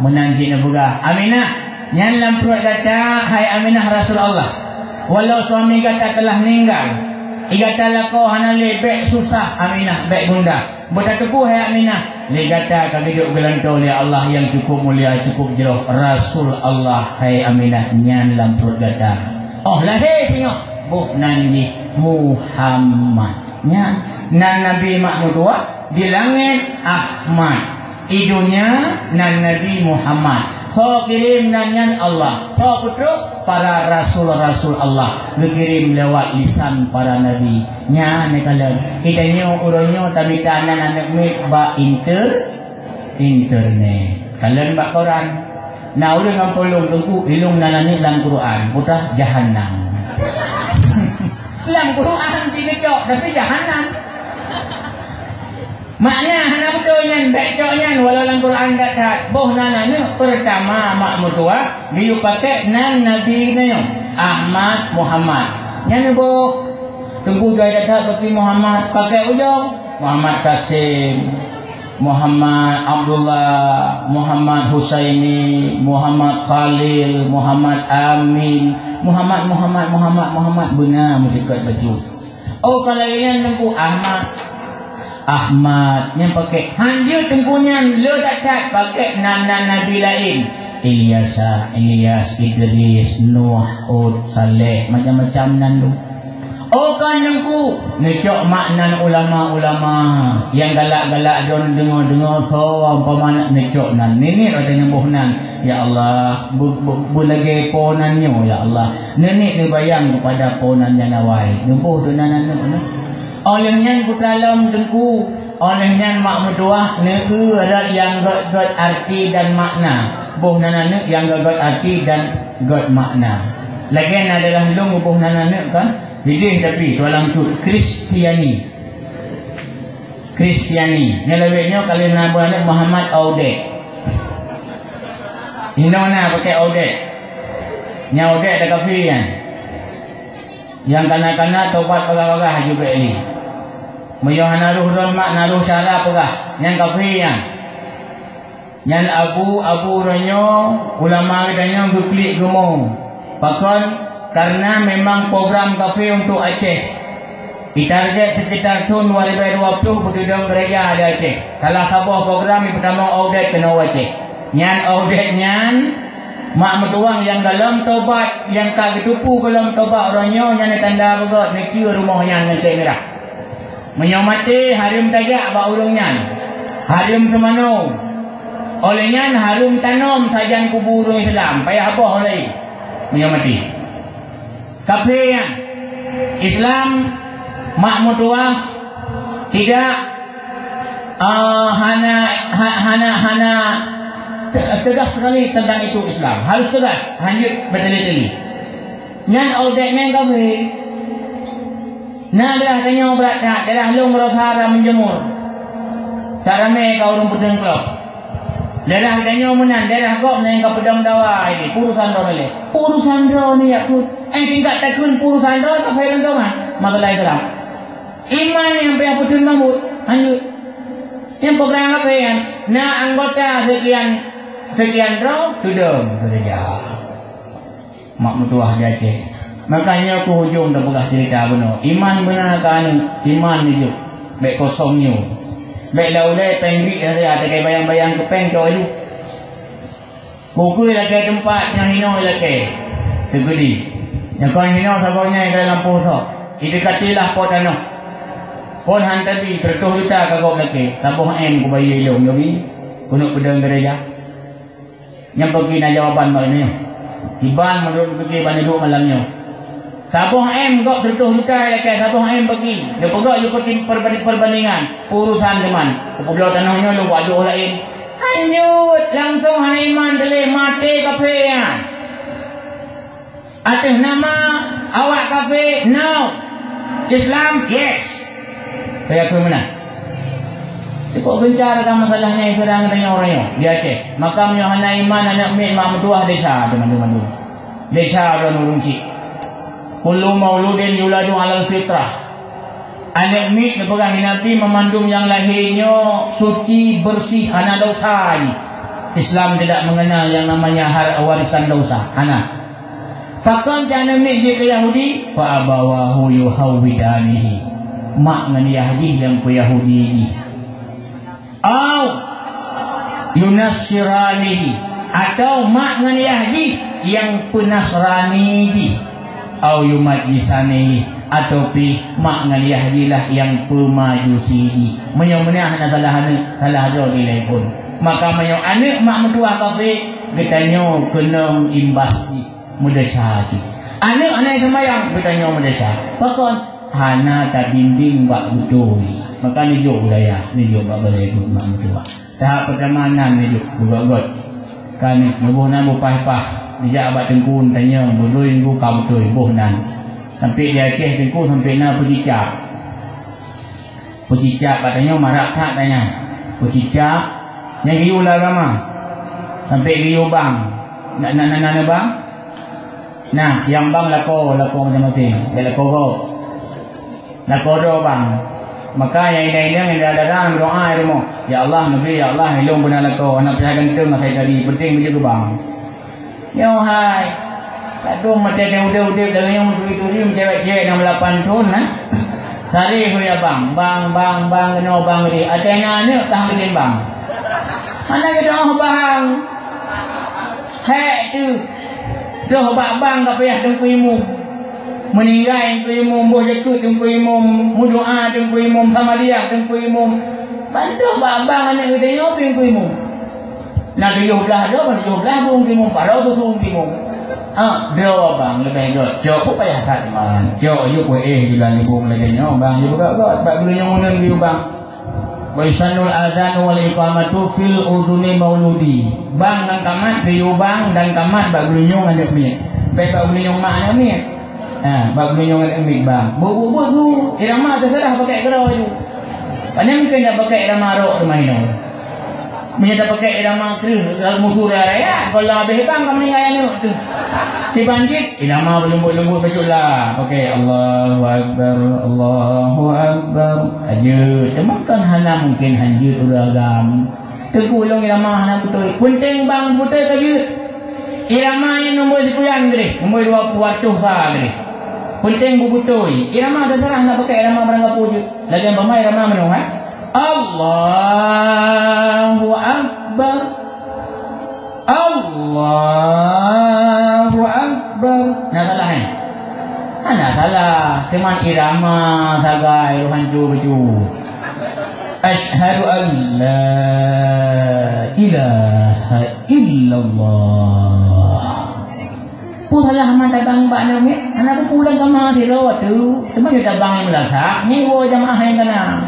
menanji pegah Aminah nyan lampruk kata hai Aminah Rasul Allah walau suami kata telah meninggal igata kau hana lebek susah Aminah bek bunda berkataku hai Aminah legata kami duk gelantau oleh Allah yang cukup mulia cukup jauh Rasul Allah hai Aminah nyan lamprut gata lahir tengok buhnan di Muhammad nyan nan Nabi Mahmud di langit Ahmad idunya nan Nabi Muhammad so kirim nanyan Allah so putruk para rasul-rasul Allah dikirim lewat lisan para nabi nya nekalan kita nyo uronyo tapi tanan anak mit ba internet kalian bak Quran nah udah ngampolong tunggu ilung nanani dalam Quran putah jahannam dalam Quran dikecok tapi jahannam makna hana betulnya becoknya walau dalam Quran tak boh nananya pertama mak mertua dia pakai nan nabi ni Ahmad Muhammad yang boh tunggu gaya dah pakai Muhammad pakai ujung Muhammad Kasim Muhammad Abdullah Muhammad Husaini Muhammad Khalil Muhammad Amin Muhammad benar mendekat baju kalau yang nempuh Ahmad yang pakai hanjur tengkunya lo tak pakai nana nabi lain Ilyas, Idris, Nuh, Hud, Saleh macam-macam nandu kan nengku necok maknan ulama-ulama yang galak-galak don dengar so umpama necok nan nenek ada nyembuhnan ya Allah bulage ponannya ya Allah nenek dibayang kepada ponannya nawai nyembuh donanan olehnya dalam dengku olehnya mak mertua neu ada yang got arti dan makna boh nanane yang got arti dan got makna lagian adalah lung boh nanane kan didih tapi tualang tu Kristiani nyelebihnya kali nabuana Muhammad Aude inona pakai Aude nya Aude ada kafe yang kanak-kanak tobat pegah-pegah juga ini Mayohan naruh mak naruh syarah pegah yang kafe yang abu ranyo ulama danyo guklik gemong pakon karena memang program kafe untuk Aceh ditarget sekitar tahun 2020 berdudung gereja ada Aceh salah satu program yang pertama audit kena Aceh Nyan audit nyan mak metuang yang dalam tobat yang kagak tupu dalam tobat orangnya nyan tanda begot nak kira rumah nyan ngecek merah. Menyomati harum tagak bak urung nyan. Harum semano. Oleh nyan harum tanam sajan kubur urung Islam. Payah apa oleh menyomati. Kafir yang Islam mak metuang tidak hana tegas sekali tentang itu Islam. Harus tegas, lanjut bertele-tele. Nyan auditnya kami. Nah dah tanya berat dah long berhara menjemur. Tak ramai kau orang pedang kelop. Dah tanya menan, dah kau nang kau pedang dawa ini. Urusan ro ni. Urusan ro ni aku. Tingkat takun urusan ro tak payah sama. Masalah Islam. Iman yang payah pedang lambut. Lanjut. Yang program apa yang? Nah anggota sekian roh tudung gereja. Mak mutuah dia cek. Makanya aku hujung dah belah cerita benar. Iman benar kan? Iman ni je. Baik kosongnya. Baik laulai pengri ada kayak bayang-bayang kepeng kau itu. Buku lagi tempat yang hino lagi. Segedi. Yang kau hino sabarnya dalam puasa. Itu katilah potano. Pon hantar di 100 juta kagok lagi. Sabuh M ku bayi long yobi. Kunuk pedang gereja. Yang pergi nak jawapan maknanya. Iban menurut pergi ban duduk malamnya. Sabuh M kok 100 juta lagi. Sabuh M pergi. Dia pegak ikutin perbandingan urusan teman. Kepulau tanahnya lu buat doa lain. Lanjut langsung hana iman telah mati kafir. Atas nama awak kafir? No. Islam? Yes. Saya aku mana? Cukup bincarakan masalahnya yang sedang tanya orangnya. Dia cek. Makamnya hana iman anak mek mak mentua desa teman-teman. Desa orang urung cik. Kullu mauludin yuladu alal fitrah. Anak mek dipegang Nabi memandung yang lahirnya suci bersih hana dosa. Islam tidak mengenal yang namanya warisan dosa. Hana. Pakam jana mek dia ke Yahudi fa abawahu yuhawidanihi. Mak dengan Yahudi yang ke Yahudi atau Yunasiranihi atau mak dengan Yahudi yang penasrani atau Yumajisanihi atau pi mak dengan Yahudi lah yang pemajusi menyomnya salah ada nilai pun maka menyo anak mak mentua kafe getanya kena imbas mudasa anak semayang getanya mudasa pakon hana tak bimbing buat betul. Maka ni jauh budaya. Ni jauh buat balai duduk mak mentua. Tahap pertemanan ni jauh. Buat-buat. Kan ni. Nubuh nan bupah-pah. Dia abad tengkun tanya. Berluin ku kau betul. Buh nan. Sampai dia ceh tengkun sampai na pecicap. Pecicap katanya marak tak tanya. Pecicap. Yang giu lah agama. Sampai giu bang. Nak bang? Nah. Yang bang lako macam-macam. Dia lako kau. Nak kodoh bang. Maka yang ini ada dalam doa itu mo. Ya Allah Nabi, ya Allah hilung benar lako. Anak pihak gantung saya tadi penting begitu bang. Ya hai. Aduh macam dia udah dengan yang itu cewek-cewek 68 tahun nah. Sari ya bang. Bang no bang ni. Ada anak tak bikin bang. Mana kita bang. Hei tu. Doh bang tak payah tengkuimu. Meninggal tengku imum boh jekut tengku imum mudoa tengku imum sama dia tengku imum bantu babang anak kita yo tengku imum nak 17 dah 17 bung imum parau tu imum draw bang lebih dot jok payah tak man jok yo bulan ibu lagi nyo bang yo gak bak dulu yang unen yo bang wa isanul adzan wal iqamatu fil udhuni mauludi bang dan kamat yo bang dan kamat bak dulu nyong ada punya baik bak dulu nyong mak ni bak menyong ambil bang. Buat tu irama terserah pakai kerau tu. Pandang mungkin dah pakai irama rok rumah ini. Punya dah pakai irama kerus musuh raya. Kalau habis bang kami ngaya ni tu. Si banjit irama berlembut-lembut bacalah. Pakai Allahu Akbar. Aja. Temukan hana mungkin hanjut uragam. Tergulung irama hana betul. Penting bang betul saja. Irama yang nombor 10 gede. Nombor 20 sah gede. Penting bubutoi. Irama terserah nak pakai irama berangkat pujuk. Lagi yang pemain irama menung Allahu Akbar. Allahu Akbar. Nak salah kan? Nak salah. Teman irama sagai hancur baju. Asyhadu an la ilaha illallah. Pun salah man tabang bak ni. Anak aku pulang ke mahasiswa tu. Cuma dia tabang yang melasak. Ni wo jamaah yang kena.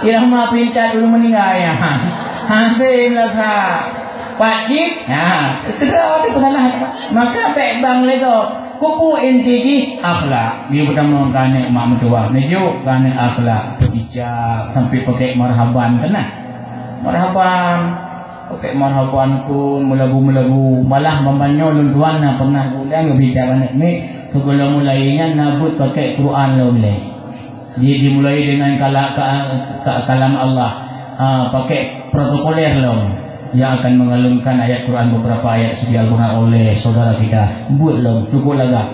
Irama pintar dulu meninggal ya. Hasil melasak. Pakcik. Ha, kedua tu salah. Maka baik bang lego. Kuku inti akhlak. Dia pertama kane mak mentua. Nejuk kane akhlak. Berhijab sampai pakai marhaban kena. Marhaban. Pakai marhaban pun melagu-melagu. Malah mamanya lunduan na pernah bulan berbicara ni. Segala mulainya nabut pakai Quran lo boleh. Dia dimulai dengan kalam Allah. Pakai protokoler lo. Yang akan mengalunkan ayat Quran beberapa ayat sedia Al-Quran oleh saudara kita. Buat lo, cukup lagak.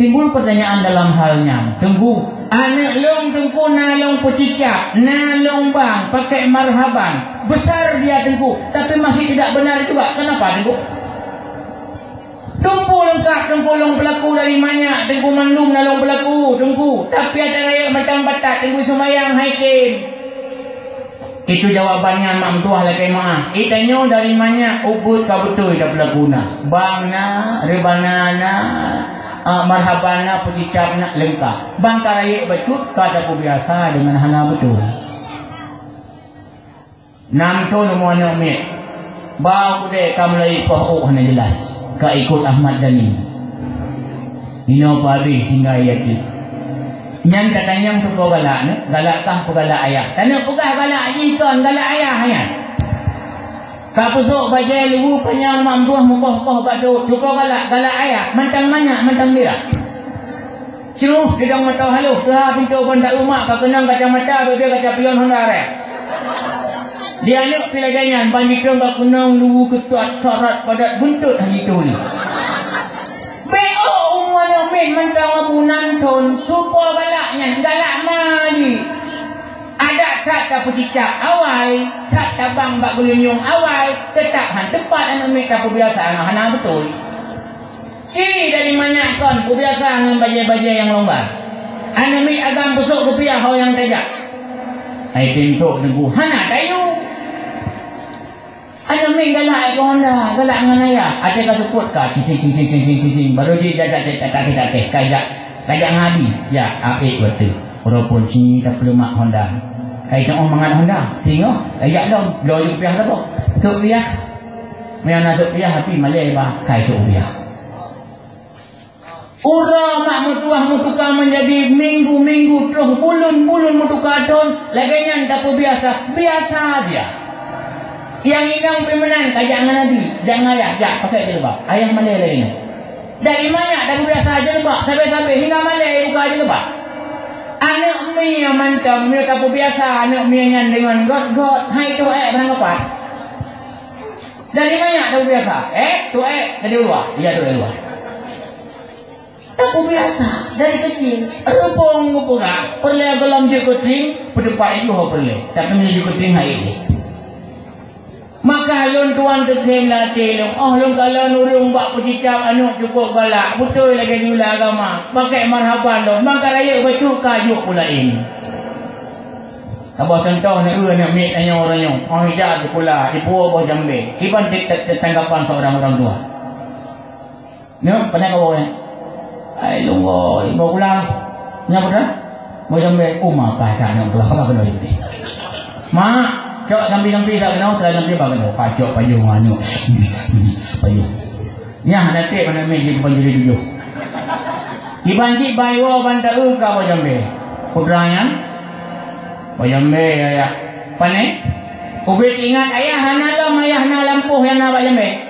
Timbul pertanyaan dalam halnya. Tunggu, anak long tengku nalong pecicap, nalong bang, pakai marhaban. Besar dia tengku, tapi masih tidak benar juga. Kenapa tengku? Tengku lengkap, tengku long pelaku dari banyak, tengku mandum nalong pelaku, tengku. Tapi ada raya macam batak, tengku semayang haikim. Itu jawabannya mak mentua lagi maaf. Itanya dari mana ubud ka betul dah berlaguna. Bangna, rebanana, marhabana, pecicapna lengkap. Bang karaya betul kata biasa dengan hana betul. Nam tu nomor nomik. Bau dek kamlai poh hana jelas. Ka ikut Ahmad Dhani. Ino padi tinggal yakin. Yang katanya untuk galak ni, galakkah pegalak ayah? Tanya pegah galak jikan, galak ayah ya. Kau pusuk bajai lubu penyang mambuah mukoh-koh batu, cukup galak ayah. Mentang banyak, mentang merah. Ceruh hidung mata halus, tuha pintu bandar rumah, kau kenang kacamata, dia kaca pion Honda rek. Dia ni pilih ganyan, banjikkan kau kenang lubu ketuat syarat padat buntut hari tu ni. Mentang abu nantun supo galaknya galak mali ada tak pecicap awal tak tabang bak gelunyung awal tetap han tepat anak mereka kebiasaan hana betul ciri dari mana kon kebiasaan dengan bajai-bajai yang lomba anak mi agam busuk rupiah hau yang tajak hai pintuk debu hana dayu anak mi galak ke Honda, galak dengan ayah. Ada kata support kah? Cing. Baru dia tak kajak ngabi. Ya, apik betul. Walaupun sini tak perlu mak Honda. Kaitan orang mangat Honda. Tengok, kajak dong. Dua rupiah apa? Tuk rupiah. Mereka nak tuk rupiah, tapi malai bah. Kai tuk rupiah. Ura mak mutuah mutukar menjadi minggu-minggu terus bulun-bulun mutukar don. Laganya tak biasa. Biasa dia. Yang inang pemenan kajak dengan Nabi. Jangan ayah. Jak pakai jelebab. Ayah mana lagi ni? Dari mana? Dari biasa jelebab. Sampai-sampai hingga mana buka jelebab. Anak mi yang mantap. Mi tak biasa. Anak mi yang dengan God. Hai tu beranggapan. Dari mana tak biasa? Tu dari luar. Ya tu dari luar. Tak biasa. Dari kecil. Rupong ngupugak. Perleh dalam jika kering. Perdepat itu perleh. Tak kena jika kering hari ini. Maka lon tuan tekem latih long. Long kalau nurung bak pecicap anu cukup galak. Betul lagi jula agama. Pakai marhaban long. Maka raya betul kajuk pula ini. Abah contoh ni nak mik tanya orangnya. Hijab tu pula. Di Pulau Bawah Jambe. Kipan tanggapan seorang orang tua. Ni pernah kau bawa ni? Ay lunggo. Bawa pulang. Nyapa dah? Bawah Jambe. Maka tak nak pulang. Apa kena itu ni? Mak. Cok nampi-nampi tak kenal, selain nampi tak kenal. Pacok payung anu. Payung. Nyah nanti mana main jadi panjuri tujuh. Ibanci baywa bantak ka Bojambe. Putranya Bojambe ya. Pane? Ubit ingat ayah hanalam ayah na lampuh yang na Bojambe.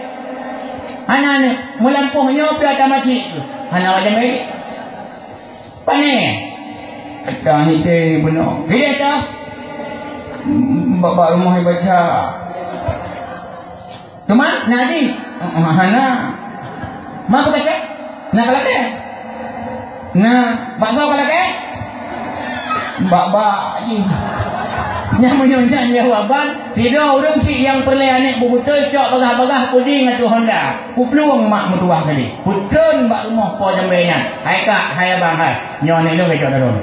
Hana ni mulampuhnya piata masjid. Hana Bojambe. Pane? Kata ni ke benar. Bila dah? Bapak rumah baca. Cuma nadi. Hana. Mak baca. Nak kalake. Nah, bakso kalake. Bak-bak je. Yang menyonjak jawaban Tidak orang si yang perleh anak betul cok bagah-bagah puding atu Honda. Ku peluang mak mertua kali. Putun bak rumah po jambenya. Hai kak, hai abang hai. Nyo ni lu kecok darun.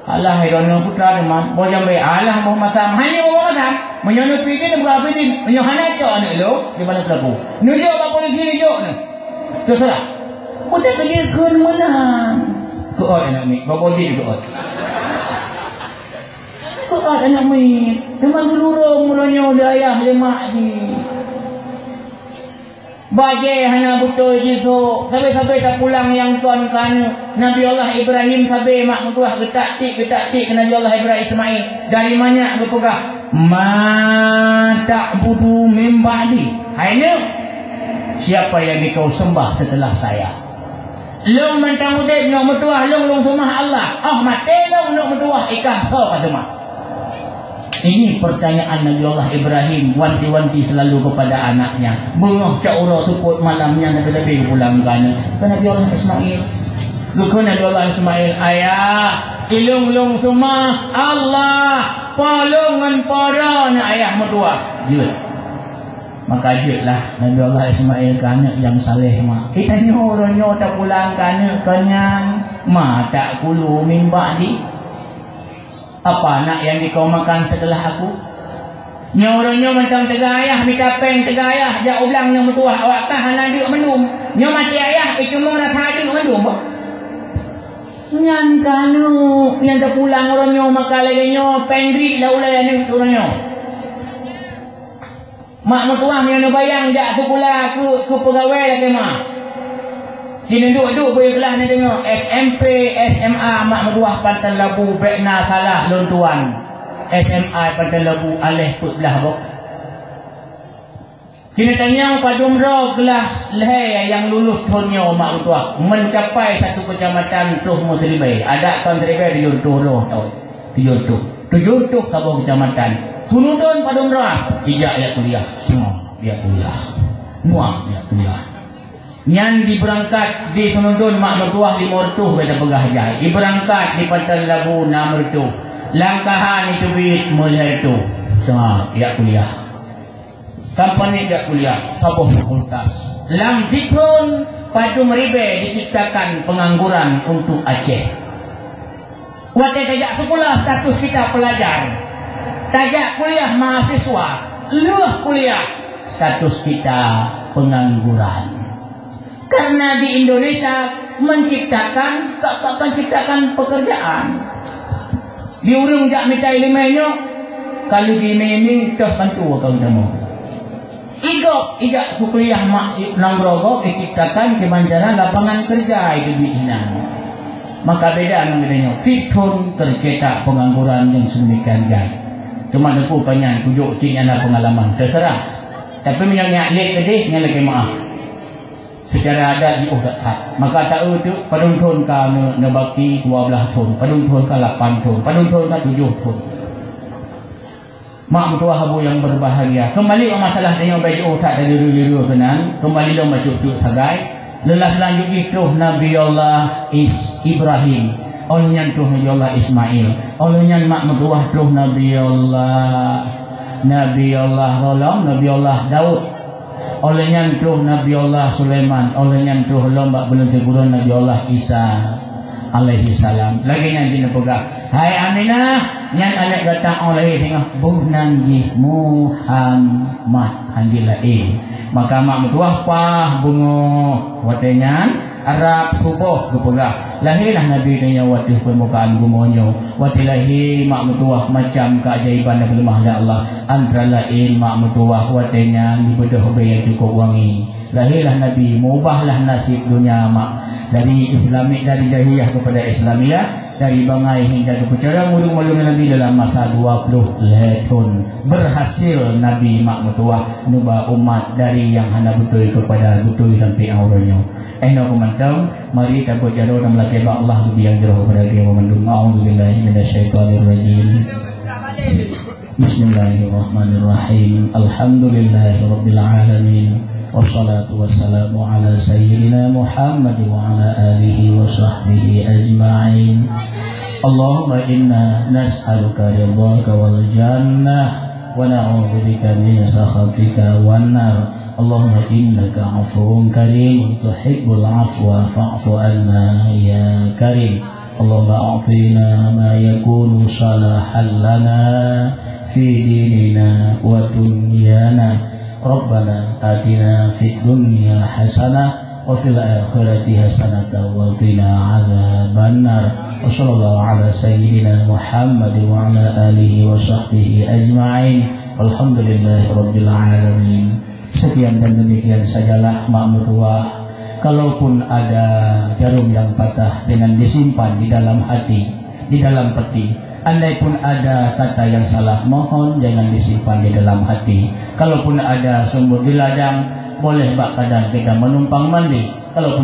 Allah hirono putra deman po jambe Allah mau masam. Hanya mau masam. Menyono pitin berapa pitin. Menyo hana cok anak lu di mana pelaku. Nujuk bak polisi nujuk ni. Terserah. Putar kerja kun menang. Kuat anak ni. Bawa bodi kuat. Kuat anak ni. Teman gelurung mulanya dayah lemak ni. Bajai hana betul jiso. Sampai-sampai tak pulang yang tuan kan. Nabi Allah Ibrahim sampai mak mutuah getak-tik ke Nabi Allah Ibrahim Ismail. Dari mana berpegah? Ma ta'budu min ba'di. Hanya siapa yang dikau sembah setelah saya? Long mentang udip nak mutuah long sembah Allah. Mati long nak mutuah ikah kau kat rumah. Ini pertanyaan Nabi Allah Ibrahim wanti-wanti selalu kepada anaknya. Bengah cak urau tuput malamnya Nabi pulang kan Nabi Allah Ismail. Gukun Nabi Allah Ismail, ayah ilung semua Allah palungan para na ayah mertua. Jut. Maka jutlah Nabi Allah Ismail kanak yang saleh mak. Kita nyo tak pulang kanak kenyang ma tak kulu mimba di. Apa nak yang dikau makan setelah aku? Nyo macam tegayah mikapeng tegayah jak ulang nyo mertua awak kah hana duk mendum. Nyo mati ayah itu mung rasa duk mendum. Nyan kanu yang tak pulang orang nyo makan lagi nyo pendri dah ulai ni orang nyo. Mak mertua yang bayang jak sekolah ke pegawai lagi mak. Kini duduk boleh kelas ni dengar SMP, SMA mak mertua Pantai Labu Bekna salah lontuan. SMA Pantai Labu alih put belah bok. Kini tanya pada umrah kelas lehai yang lulus tahunnya mak mertua mencapai satu kecamatan Tuh Muslimai. Ada tuan Muslimai di Yuntuh roh tau. Di Yuntuh kabur kecamatan. Sunudun pada umrah. Ijak ya kuliah. Semua dia kuliah. Muang dia kuliah. Yang diberangkat di Sunudun mak mertua di Mortuh beda pegah jai. Diberangkat di Pantai Labu na mertu. Langkahan itu bit mulai itu. Semua dia kuliah. Kampanye dia kuliah. Sabuh fakultas. Lam dikun padu meribe diciptakan pengangguran untuk Aceh. Waktu tajak sekolah status kita pelajar. Tajak kuliah mahasiswa. Luah kuliah status kita pengangguran. Karena di Indonesia menciptakan pekerjaan. Di urung jak minta ilmunya kalau di ini dah bantu kau temu. Ijak kuliah mak nanggrogo diciptakan kemanjaran lapangan kerja itu biinan. Maka beda namanya fitun tercetak pengangguran yang sedemikian jauh. Cuma aku kanyan tujuk ciknya pengalaman terserah. Tapi menyang lek kedih dengan lagi maaf. Secara adat di tak. Maka tak itu paduntun ka nebaki 12 tahun, paduntun ka 8 tahun, paduntun ka 7 tahun. Mak mertua habu yang berbahagia. Kembali ke masalah tanya baju tak ada liru-liru kenan. Kembali dong macam tu sagai. Lelah lanjut itu Nabi Allah Ibrahim. Olehnya tu Nabi Allah Ismail. Olehnya mak mertua tu Nabi Allah Rolong, Nabi Allah Daud. Olehnya tu Nabi Allah Sulaiman. Olehnya tu lomba belum tegurun Nabi Allah Isa alaihi salam. Lagi yang dina pegang. Hai Aminah, yang anak datang oleh tengah buhnan di Muhammad handilain. Maka mak mertua pah bungo watenya Arab subuh gepegah. Lahirlah Nabi nya watih permukaan gumonyo. Watilahi mak mertua macam keajaiban dan lemah Allah. Antara lain mak mertua watenya dibedah yang cukup wangi. Lahirlah Nabi, mengubahlah nasib dunia mak dari Islamik, dari jahiliyah kepada Islamiyah, dari bangai hingga ke pecara mulu-mulu Nabi dalam masa 20 tahun. Berhasil Nabi mak mertua nubah umat dari yang hanya betul kepada betul sampai awalnya. Nak memandang, mari kita buat jadwal dan melakukan Allah lebih yang jauh kepada dia memandang. A'udzubillahi minasyaitonirrajim. Bismillahirrahmanirrahim. Alhamdulillahirabbil alamin. Wassalatu wassalamu ala sayyidina Muhammad wa ala alihi wa sahbihi ajma'in. Allahumma inna nas'aluka ridhaka wal jannah ونعوذ بك من سخطك والنار اللهم إنك عفو كريم تحب العفو فاعف عنا يا كريم اللهم أعطنا ما يكون صلاحا لنا في ديننا ودنيانا ربنا آتنا في الدنيا حسنة وفي الآخرة حسنة وقنا عذاب النار وصلى الله على سيدنا محمد وعلى آله وصحبه أجمعين والحمد لله رب العالمين. Sekian dan demikian sajalah makmurwah. Kalaupun ada jarum yang patah dengan disimpan di dalam hati, di dalam peti. Andai pun ada kata yang salah, mohon jangan disimpan di dalam hati. Kalaupun ada sumur di ladang, boleh bak kadang kita menumpang mandi. Kalaupun